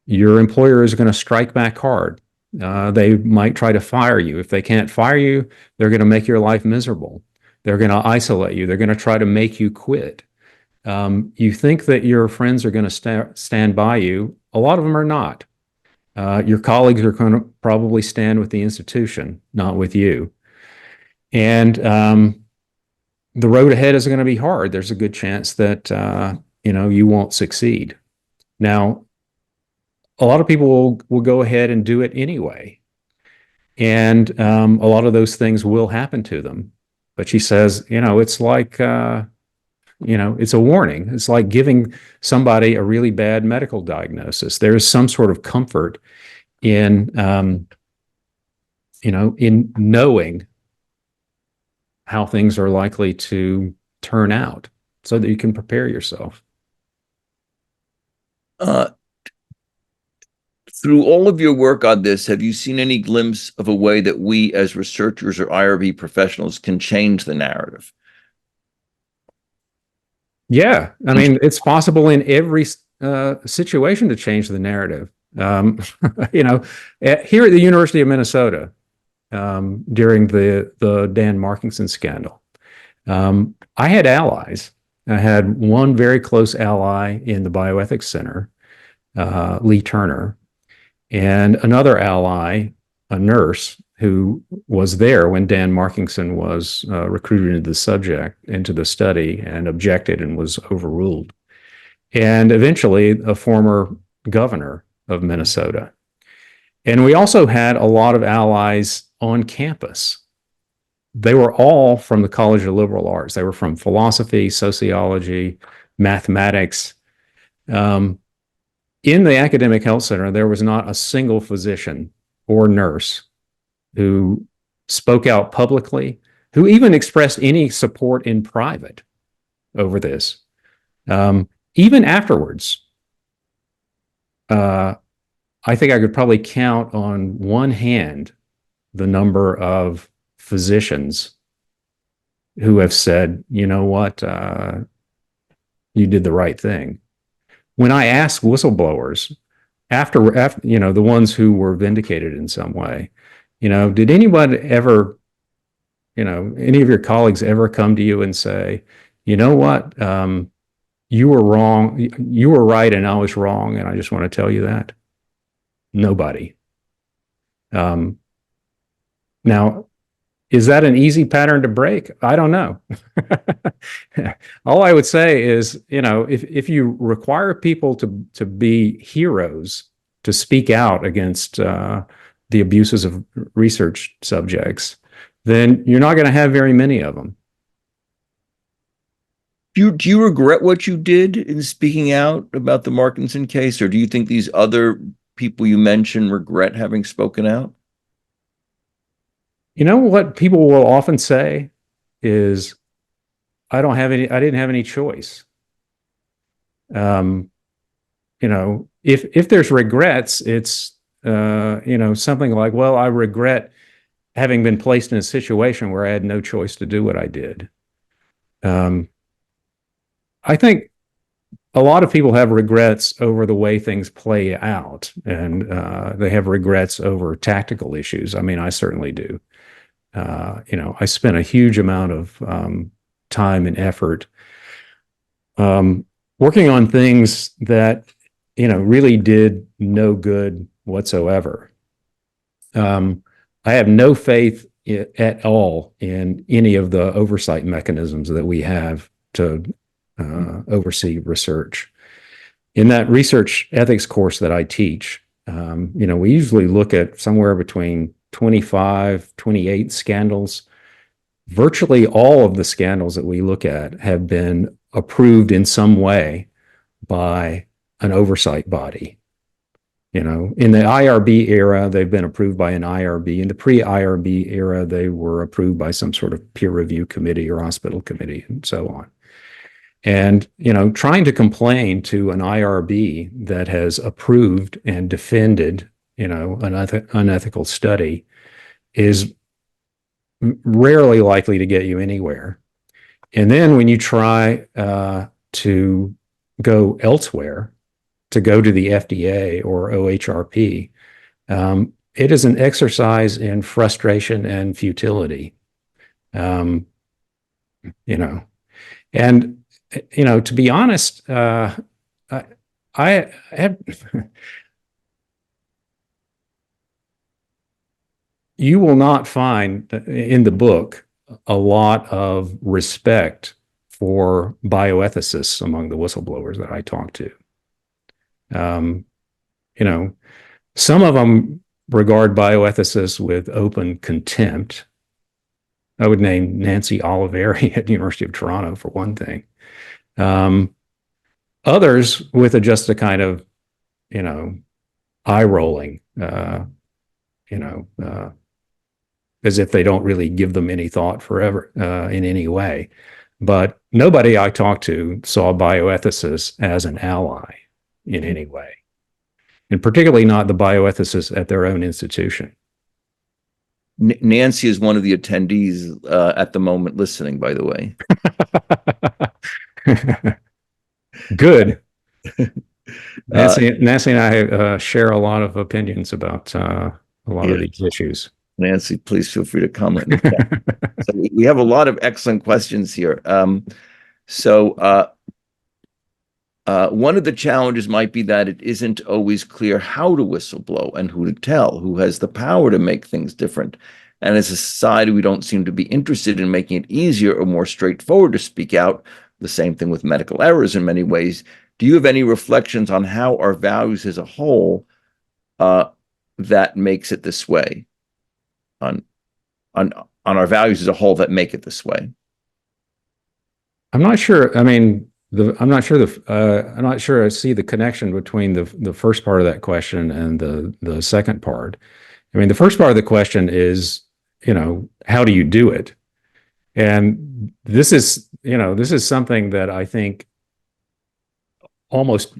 Your employer is going to strike back hard. They might try to fire you. If they can't fire you, they're going to make your life miserable. They're going to isolate you. They're going to try to make you quit. You think that your friends are going to stand by you. A lot of them are not. Your colleagues are going to probably stand with the institution, not with you. And the road ahead is going to be hard. There's a good chance that you won't succeed. Now, a lot of people will go ahead and do it anyway, and a lot of those things will happen to them. But she says, it's like it's a warning. It's like giving somebody a really bad medical diagnosis. There is some sort of comfort in in knowing how things are likely to turn out, so that you can prepare yourself. Through all of your work on this, have you seen any glimpse of a way that we as researchers or IRB professionals can change the narrative? Yeah, I mean, it's possible in every situation to change the narrative. Here at the University of Minnesota, during the Dan Markingson scandal, I had allies. I had one very close ally in the Bioethics Center, Lee Turner, and another ally, a nurse who was there when Dan Markingson was recruited into the study and objected and was overruled. And eventually a former governor of Minnesota. And we also had a lot of allies on campus. They were all from the College of Liberal Arts. They were from philosophy, sociology, mathematics. In the academic health center, there was not a single physician or nurse who spoke out publicly, who even expressed any support in private over this. Even afterwards, I think I could probably count on one hand the number of physicians who have said, you know what, you did the right thing. When I asked whistleblowers after the ones who were vindicated in some way, did anybody ever any of your colleagues ever come to you and say, you know what, you were wrong, you were right, and I was wrong, and I just want to tell you that? Nobody. Um, Now, is that an easy pattern to break? I don't know. All I would say is, if you require people to be heroes, to speak out against the abuses of research subjects, then you're not going to have very many of them. Do you regret what you did in speaking out about the Markinson case, or do you think these other people you mentioned regret having spoken out? You know what people will often say is, I didn't have any choice. Um, if there's regrets, it's something like, well, I regret having been placed in a situation where I had no choice to do what I did. I think a lot of people have regrets over the way things play out, and they have regrets over tactical issues. I mean, I certainly do. I spent a huge amount of time and effort working on things that, really did no good whatsoever. I have no faith at all in any of the oversight mechanisms that we have to oversee research. In that research ethics course that I teach, we usually look at somewhere between 25, 28 scandals. Virtually all of the scandals that we look at have been approved in some way by an oversight body. In the IRB era, they've been approved by an IRB. In the pre-IRB era, they were approved by some sort of peer review committee or hospital committee and so on. And, trying to complain to an IRB that has approved and defended, an unethical study is rarely likely to get you anywhere. And then when you try to go elsewhere, to go to the FDA or OHRP, it is an exercise in frustration and futility. And to be honest, I have you will not find in the book a lot of respect for bioethicists among the whistleblowers that I talk to. Some of them regard bioethicists with open contempt. I would name Nancy Oliveri at the University of Toronto for one thing. Others with just a kind of, eye rolling, as if they don't really give them any thought forever in any way. But nobody I talked to saw bioethicists as an ally in any way, and particularly not the bioethicists at their own institution. Nancy is one of the attendees at the moment listening, by the way. Good. Nancy and I share a lot of opinions about a lot of these issues. Nancy, please feel free to comment. So we have a lot of excellent questions here. One of the challenges might be that it isn't always clear how to whistleblow and who to tell, who has the power to make things different. And as a society, we don't seem to be interested in making it easier or more straightforward to speak out. The same thing with medical errors in many ways. Do you have any reflections on how our values as a whole that makes it this way? On our values as a whole that make it this way? I'm not sure. I mean, I'm not sure I see the connection between the first part of that question and the second part. I mean, the first part of the question is, how do you do it? And this is something that I think almost,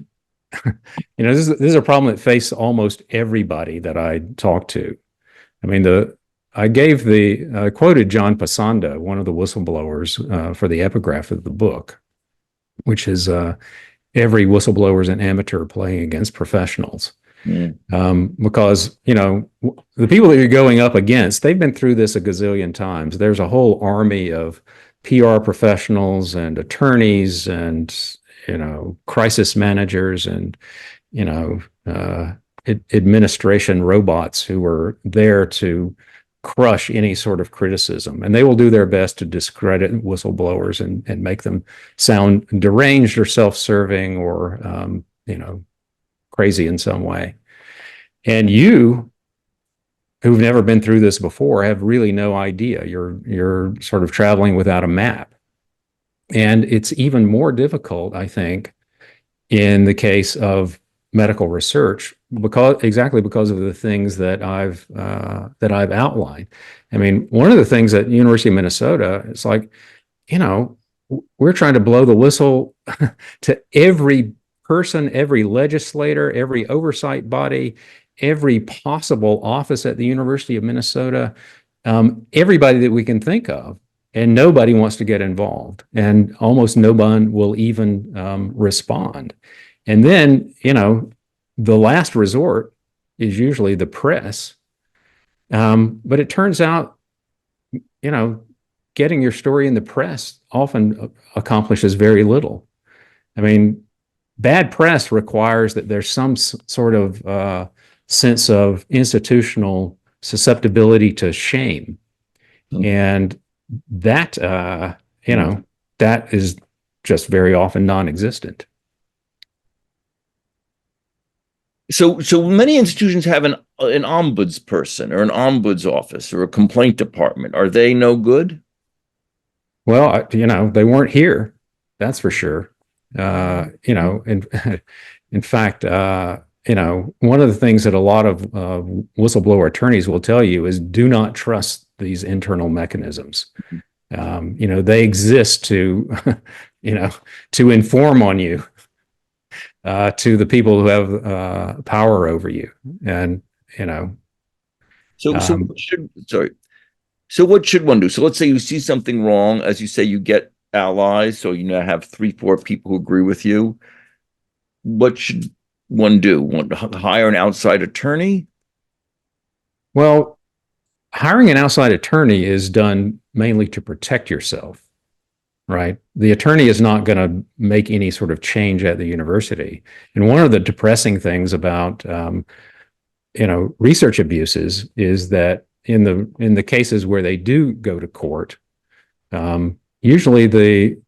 this is a problem that faces almost everybody that I talk to. I mean, I quoted John Pasanda, one of the whistleblowers, for the epigraph of the book, which is every whistleblower is an amateur playing against professionals. Mm. Because, the people that you're going up against, they've been through this a gazillion times. There's a whole army of PR professionals and attorneys and, crisis managers and, you know, uh, administration robots who are there to crush any sort of criticism. And they will do their best to discredit whistleblowers and make them sound deranged or self-serving or, crazy in some way. And you, who've never been through this before, have really no idea. You're sort of traveling without a map. And it's even more difficult, I think, in the case of medical research because of the things that I've outlined. I mean, one of the things at University of Minnesota is like, you know, we're trying to blow the whistle to every person, every legislator, every oversight body, every possible office at the University of Minnesota, everybody that we can think of. And nobody wants to get involved, and almost no one will even respond. And then, the last resort is usually the press. But it turns out, getting your story in the press often accomplishes very little. I mean, bad press requires that there's some sort of sense of institutional susceptibility to shame. Mm. And that, that is just very often non-existent. So many institutions have an ombuds person or an ombuds office or a complaint department. Are they no good? Well, they weren't here. That's for sure. In fact, one of the things that a lot of whistleblower attorneys will tell you is do not trust these internal mechanisms. They exist to, to inform on you, to the people who have power over you. And, So what should one do? So let's say you see something wrong, as you say, you get allies. So you now have 3-4 people who agree with you. What should one do? Want to hire an outside attorney? well, hiring an outside attorney is done mainly to protect yourself, right? The attorney is not going to make any sort of change at the university. And one of the depressing things about, research abuses is that in the cases where they do go to court, usually the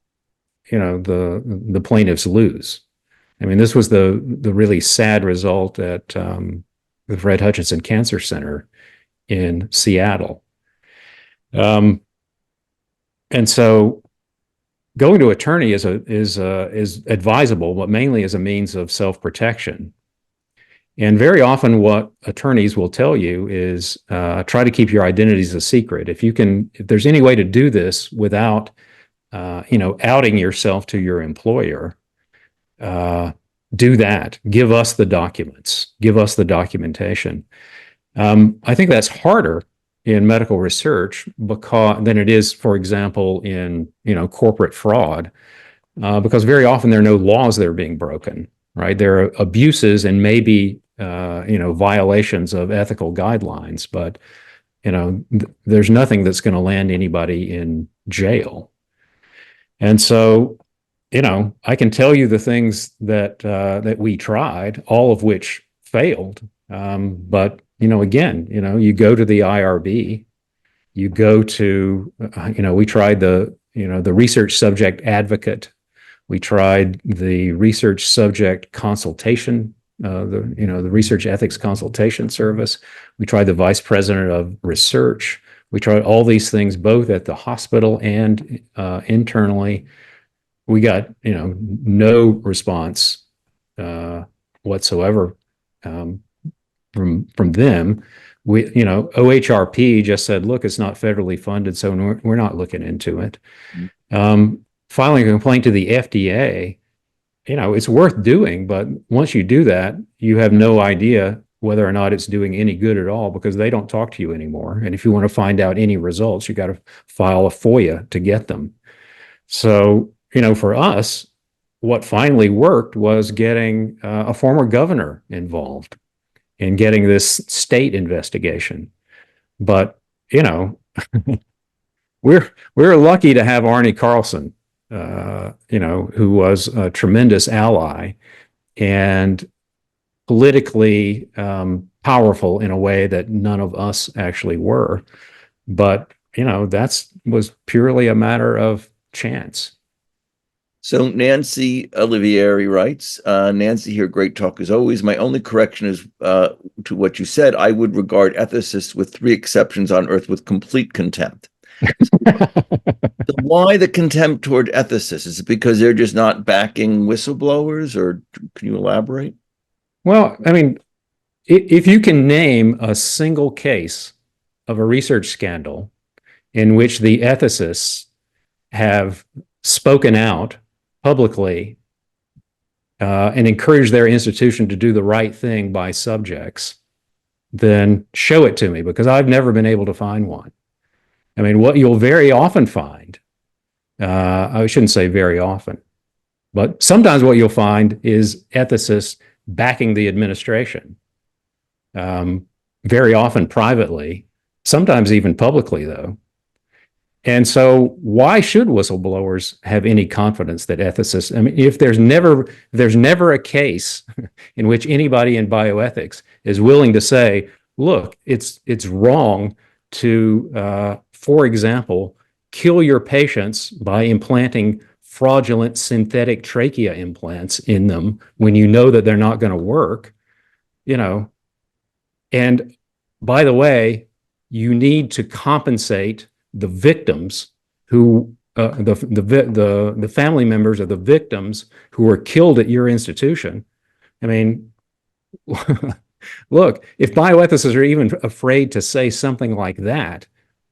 plaintiffs lose. I mean, this was the really sad result at the Fred Hutchinson Cancer Center in Seattle. And so going to attorney is advisable, but mainly as a means of self-protection. And very often what attorneys will tell you is try to keep your identities a secret. If there's any way to do this without, outing yourself to your employer, do that. Give us the documents. Give us the documentation. I think that's harder in medical research than it is, for example, in corporate fraud, because very often there are no laws that are being broken. Right, there are abuses and maybe violations of ethical guidelines, but there's nothing that's going to land anybody in jail. And so, I can tell you the things that we tried, all of which failed. But again, you go to the IRB, you go to, we tried the research subject advocate. We tried the research subject consultation, the research ethics consultation service. We tried the vice president of research. We tried all these things both at the hospital and internally. We got no response whatsoever from them. OHRP just said, look, it's not federally funded, so we're not looking into it. Filing a complaint to the FDA, it's worth doing, but once you do that, you have no idea whether or not it's doing any good at all because they don't talk to you anymore. And if you want to find out any results, you got to file a FOIA to get them. So, for us, what finally worked was getting a former governor involved. in getting this state investigation. But, you know, we're lucky to have Arnie Carlson, who was a tremendous ally and politically powerful in a way that none of us actually were. But, that's was purely a matter of chance. So Nancy Olivieri writes, Nancy here, great talk as always. My only correction is to what you said. I would regard ethicists with 3 exceptions on earth with complete contempt. So why the contempt toward ethicists? Is it because they're just not backing whistleblowers, or can you elaborate? Well, I mean, if you can name a single case of a research scandal in which the ethicists have spoken out publicly and encouraged their institution to do the right thing by subjects, then show it to me, because I've never been able to find one. I mean, what you'll very often find, I shouldn't say very often, but sometimes what you'll find is ethicists backing the administration, very often privately, sometimes even publicly, though. And so why should whistleblowers have any confidence that ethicists, I mean, if there's never a case in which anybody in bioethics is willing to say, look, it's wrong to, for example, kill your patients by implanting fraudulent synthetic trachea implants in them when you know that they're not going to work, And by the way, you need to compensate the victims who the family members of the victims who were killed at your institution. I mean, look, if bioethicists are even afraid to say something like that,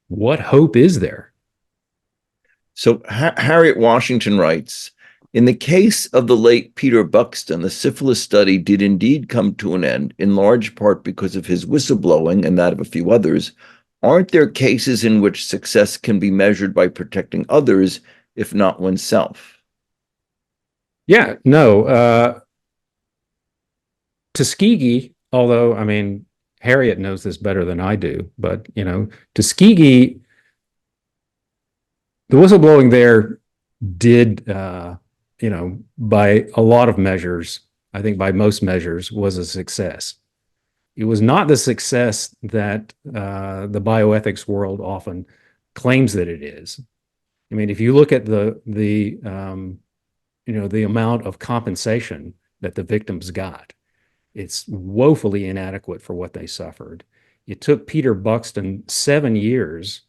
what hope is there? So Harriet Washington writes, in the case of the late Peter Buxton, the syphilis study did indeed come to an end, in large part because of his whistleblowing and that of a few others. Aren't there cases in which success can be measured by protecting others, if not oneself? Yeah, no. Tuskegee, although, I mean, Harriet knows this better than I do, but, Tuskegee, the whistleblowing there did, by a lot of measures, I think by most measures, was a success. It was not the success that the bioethics world often claims that it is. I mean, if you look at the amount of compensation that the victims got, it's woefully inadequate for what they suffered. It took Peter Buxton 7 years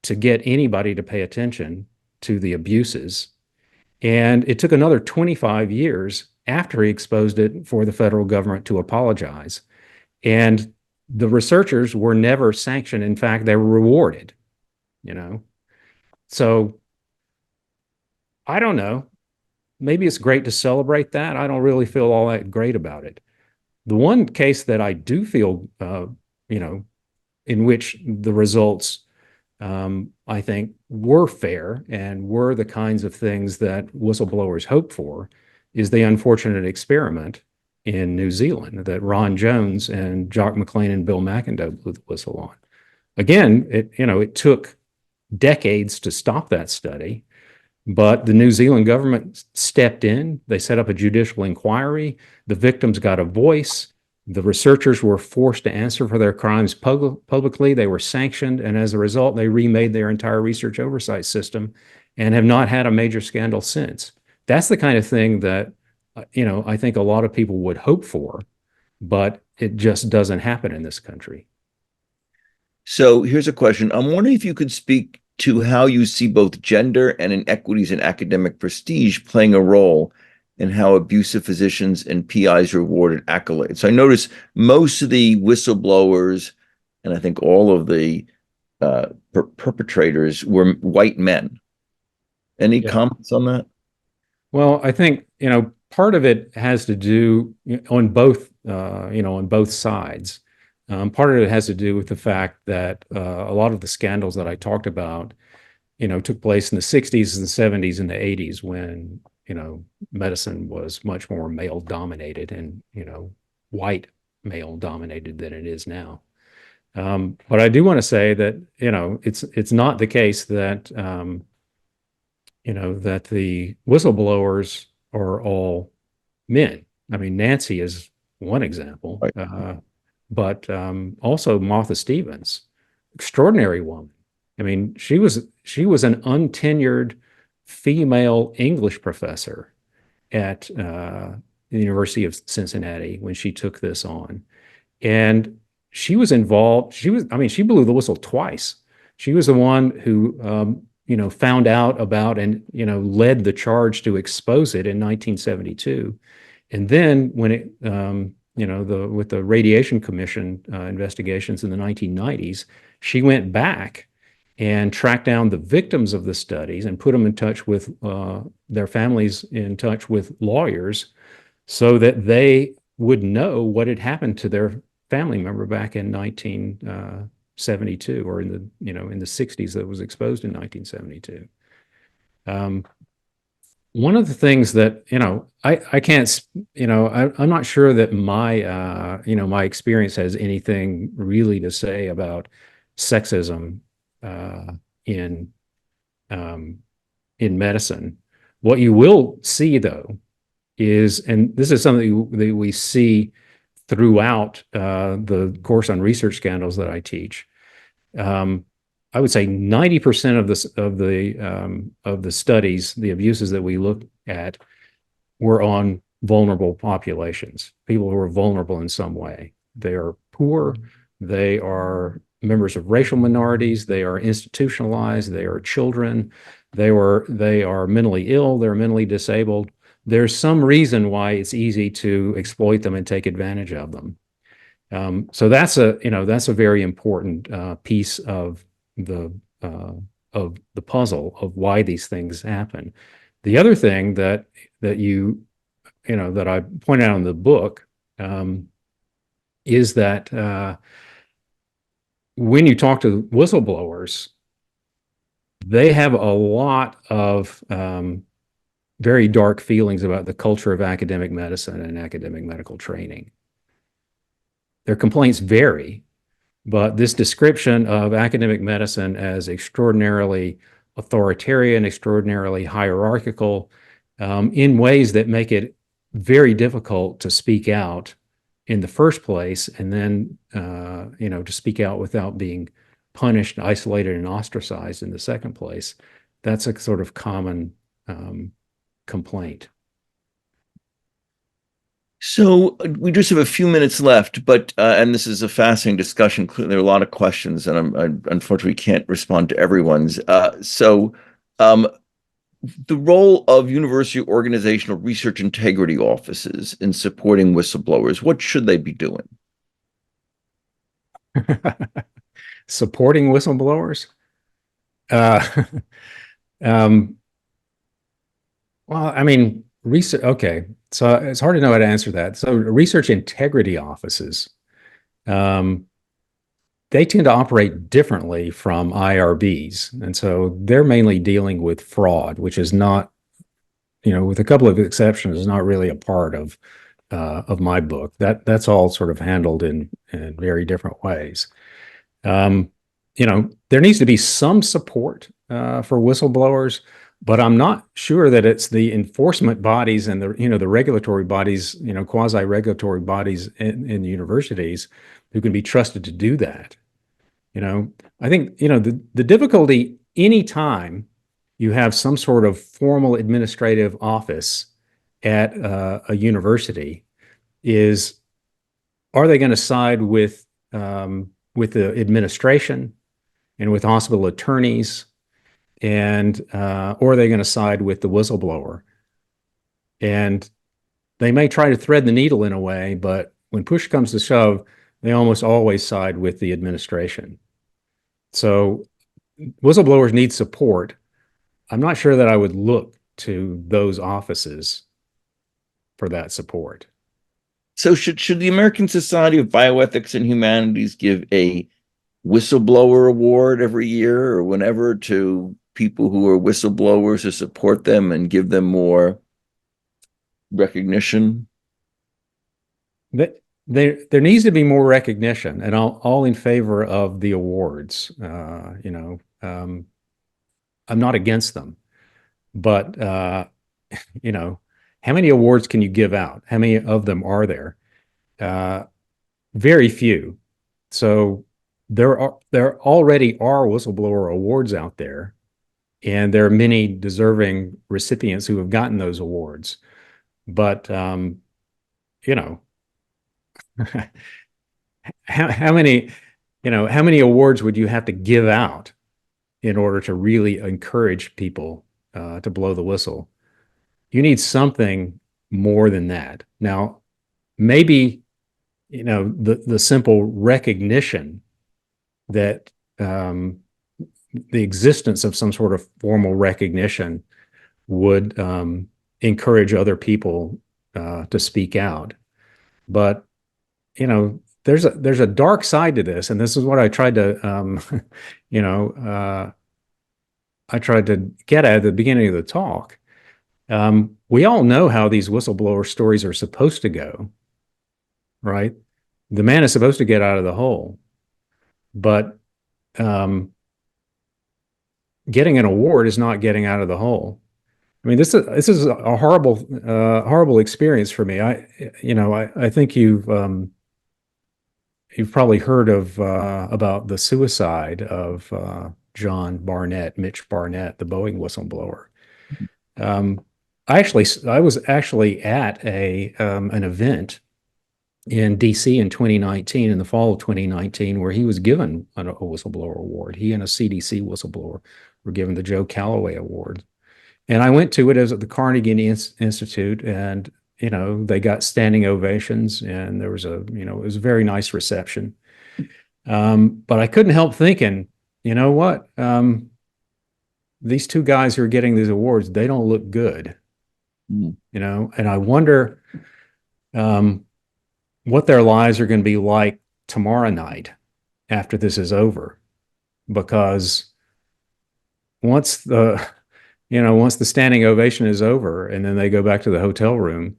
to get anybody to pay attention to the abuses, and it took another 25 years after he exposed it for the federal government to apologize. And the researchers were never sanctioned. In fact, they were rewarded, So I don't know. Maybe it's great to celebrate that. I don't really feel all that great about it. The one case that I do feel, in which the results, I think, were fair and were the kinds of things that whistleblowers hope for, is the unfortunate experiment in New Zealand that Ron Jones and Jock McLean and Bill McIndoe blew the whistle on. Again, it took decades to stop that study, but the New Zealand government stepped in. They set up a judicial inquiry. The victims got a voice. The researchers were forced to answer for their crimes publicly. They were sanctioned, and as a result, they remade their entire research oversight system and have not had a major scandal since. That's the kind of thing that I think a lot of people would hope for, but it just doesn't happen in this country. So here's a question. I'm wondering if you could speak to how you see both gender and inequities in academic prestige playing a role in how abusive physicians and PIs are rewarded accolades. So I notice most of the whistleblowers, and I think all of the perpetrators, were white men. Any comments on that? Well, I think, part of it has to do on both, on both sides. Part of it has to do with the fact that a lot of the scandals that I talked about, took place in the 60s and the 70s and the 80s when, medicine was much more male dominated and, white male dominated than it is now. But I do want to say that, it's not the case that, that the whistleblowers are all men. I mean, Nancy is one example, Right. but also Martha Stevens, extraordinary woman. I mean, she was an untenured female English professor at the University of Cincinnati when she took this on, and she was involved. I mean, she blew the whistle twice. She was the one who, found out about and, led the charge to expose it in 1972. And then when it, with the Radiation Commission investigations in the 1990s, she went back and tracked down the victims of the studies and put them in touch with their families, in touch with lawyers, so that they would know what had happened to their family member back in 1972, or in the 60s, that was exposed in 1972. One of the things that, I can't, I'm not sure that my experience has anything really to say about sexism in medicine. What you will see, though, is, and this is something that we see throughout the course on research scandals that I teach. I would say 90% of the studies, the abuses that we look at, were on vulnerable populations, people who are vulnerable in some way. They are poor, they are members of racial minorities, they are institutionalized, they are children, they are mentally ill, they're mentally disabled. There's some reason why it's easy to exploit them and take advantage of them. So that's a very important piece of the puzzle of why these things happen. The other thing that I point out in the book is that when you talk to whistleblowers, they have a lot of very dark feelings about the culture of academic medicine and academic medical training. Their complaints vary, but this description of academic medicine as extraordinarily authoritarian, extraordinarily hierarchical, in ways that make it very difficult to speak out in the first place, and then, to speak out without being punished, isolated, and ostracized in the second place. That's a sort of common complaint. So we just have a few minutes left, but and this is a fascinating discussion. Clearly, there are a lot of questions, and I unfortunately can't respond to everyone's. Um, the role of university organizational research integrity offices in supporting whistleblowers, what should they be doing? Supporting whistleblowers? Uh, um, well, I mean, research. Okay, so it's hard to know how to answer that. So, research integrity offices, um, they tend to operate differently from IRBs, and so they're mainly dealing with fraud, which is not, with a couple of exceptions, is not really a part of my book. That's all sort of handled in very different ways. There needs to be some support for whistleblowers, but I'm not sure that it's the enforcement bodies and the regulatory bodies, quasi-regulatory bodies in universities who can be trusted to do that. I think, the difficulty anytime you have some sort of formal administrative office at a university is, are they going to side with the administration and with hospital attorneys, and or are they going to side with the whistleblower? And they may try to thread the needle in a way, but when push comes to shove, they almost always side with the administration. So whistleblowers need support. I'm not sure that I would look to those offices for that support. So should the American Society of Bioethics and Humanities give a whistleblower award every year or whenever to people who are whistleblowers to support them and give them more recognition? there needs to be more recognition, and all in favor of the awards. I'm not against them, but you know, how many awards can you give out? How many of them are there? Uh, Very few. So there already are whistleblower awards out there, and there are many deserving recipients who have gotten those awards. But you know, how many, how many awards would you have to give out in order to really encourage people to blow the whistle? You need something more than that. Now, maybe, the simple recognition that the existence of some sort of formal recognition would encourage other people to speak out. But there's a dark side to this, and this is what I tried to you know I tried to get at the beginning of the talk. We all know how these whistleblower stories are supposed to go, right? The man is supposed to get out of the hole, but um, getting an award is not getting out of the hole. I mean, this is a horrible experience for me. I think you've probably heard of about the suicide of Mitch Barnett, the Boeing whistleblower. Um, I was actually at an event in DC in 2019, in the fall of 2019, where he was given a whistleblower award. He and a CDC whistleblower were given the Joe Calloway Award. And I went to it as at the Carnegie Institute, and they got standing ovations, and there was it was a very nice reception. But I couldn't help thinking, you know what? These two guys who are getting these awards, they don't look good, Mm. and I wonder what their lives are going to be like tomorrow night after this is over, because once the once the standing ovation is over and then they go back to the hotel room,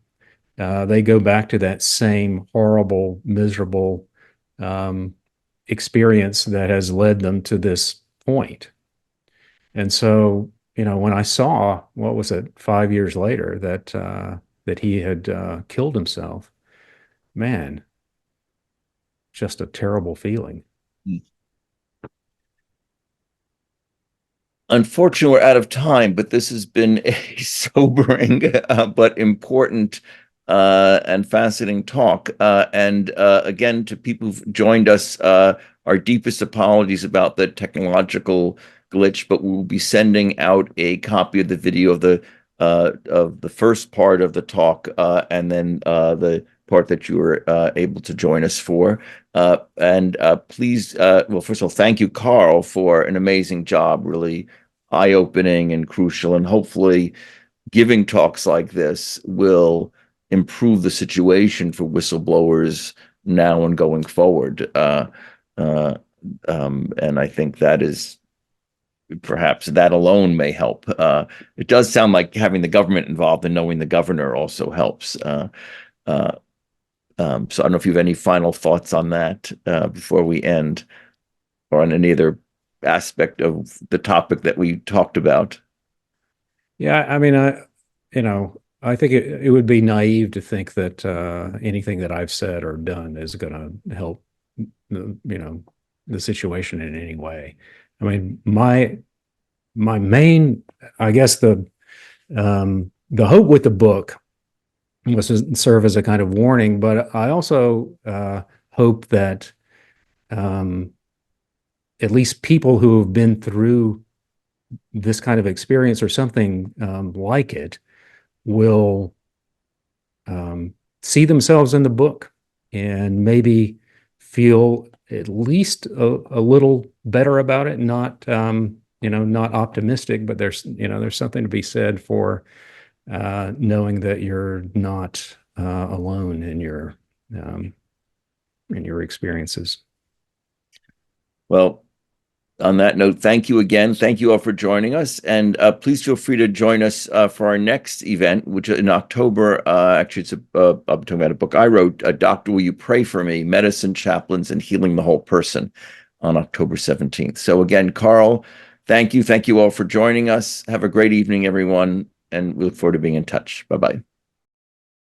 they go back to that same horrible, miserable experience that has led them to this point. And so, when I saw, what was it, 5 years later, that he had killed himself, man, just a terrible feeling. Mm. Unfortunately, we're out of time, but this has been a sobering but important and fascinating talk. And again, to people who've joined us, our deepest apologies about the technological glitch, but we'll be sending out a copy of the video of the first part of the talk, and then the part that you were able to join us for. And please, well, first of all, thank you, Carl, for an amazing job, really eye-opening and crucial. And hopefully, giving talks like this will improve the situation for whistleblowers now and going forward. And I think that is perhaps that alone may help. It does sound like having the government involved and knowing the governor also helps. Uh, so I don't know if you have any final thoughts on that before we end, or on any other aspect of the topic that we talked about. Yeah, I mean, I think it would be naive to think that anything that I've said or done is going to help, the situation in any way. I mean, my main, I guess the hope with the book was to serve as a kind of warning, but I also hope that at least people who have been through this kind of experience or something like it will see themselves in the book and maybe feel at least a little better about it. Not not optimistic, but there's something to be said for knowing that you're not alone in your experiences. Well, On that note, thank you again. Thank you all for joining us. And please feel free to join us for our next event, which in October, actually, I'm talking about a book I wrote, Doctor, Will You Pray for Me? Medicine, Chaplains, and Healing the Whole Person on October 17th. So again, Carl, thank you. Thank you all for joining us. Have a great evening, everyone. And we look forward to being in touch. Bye-bye.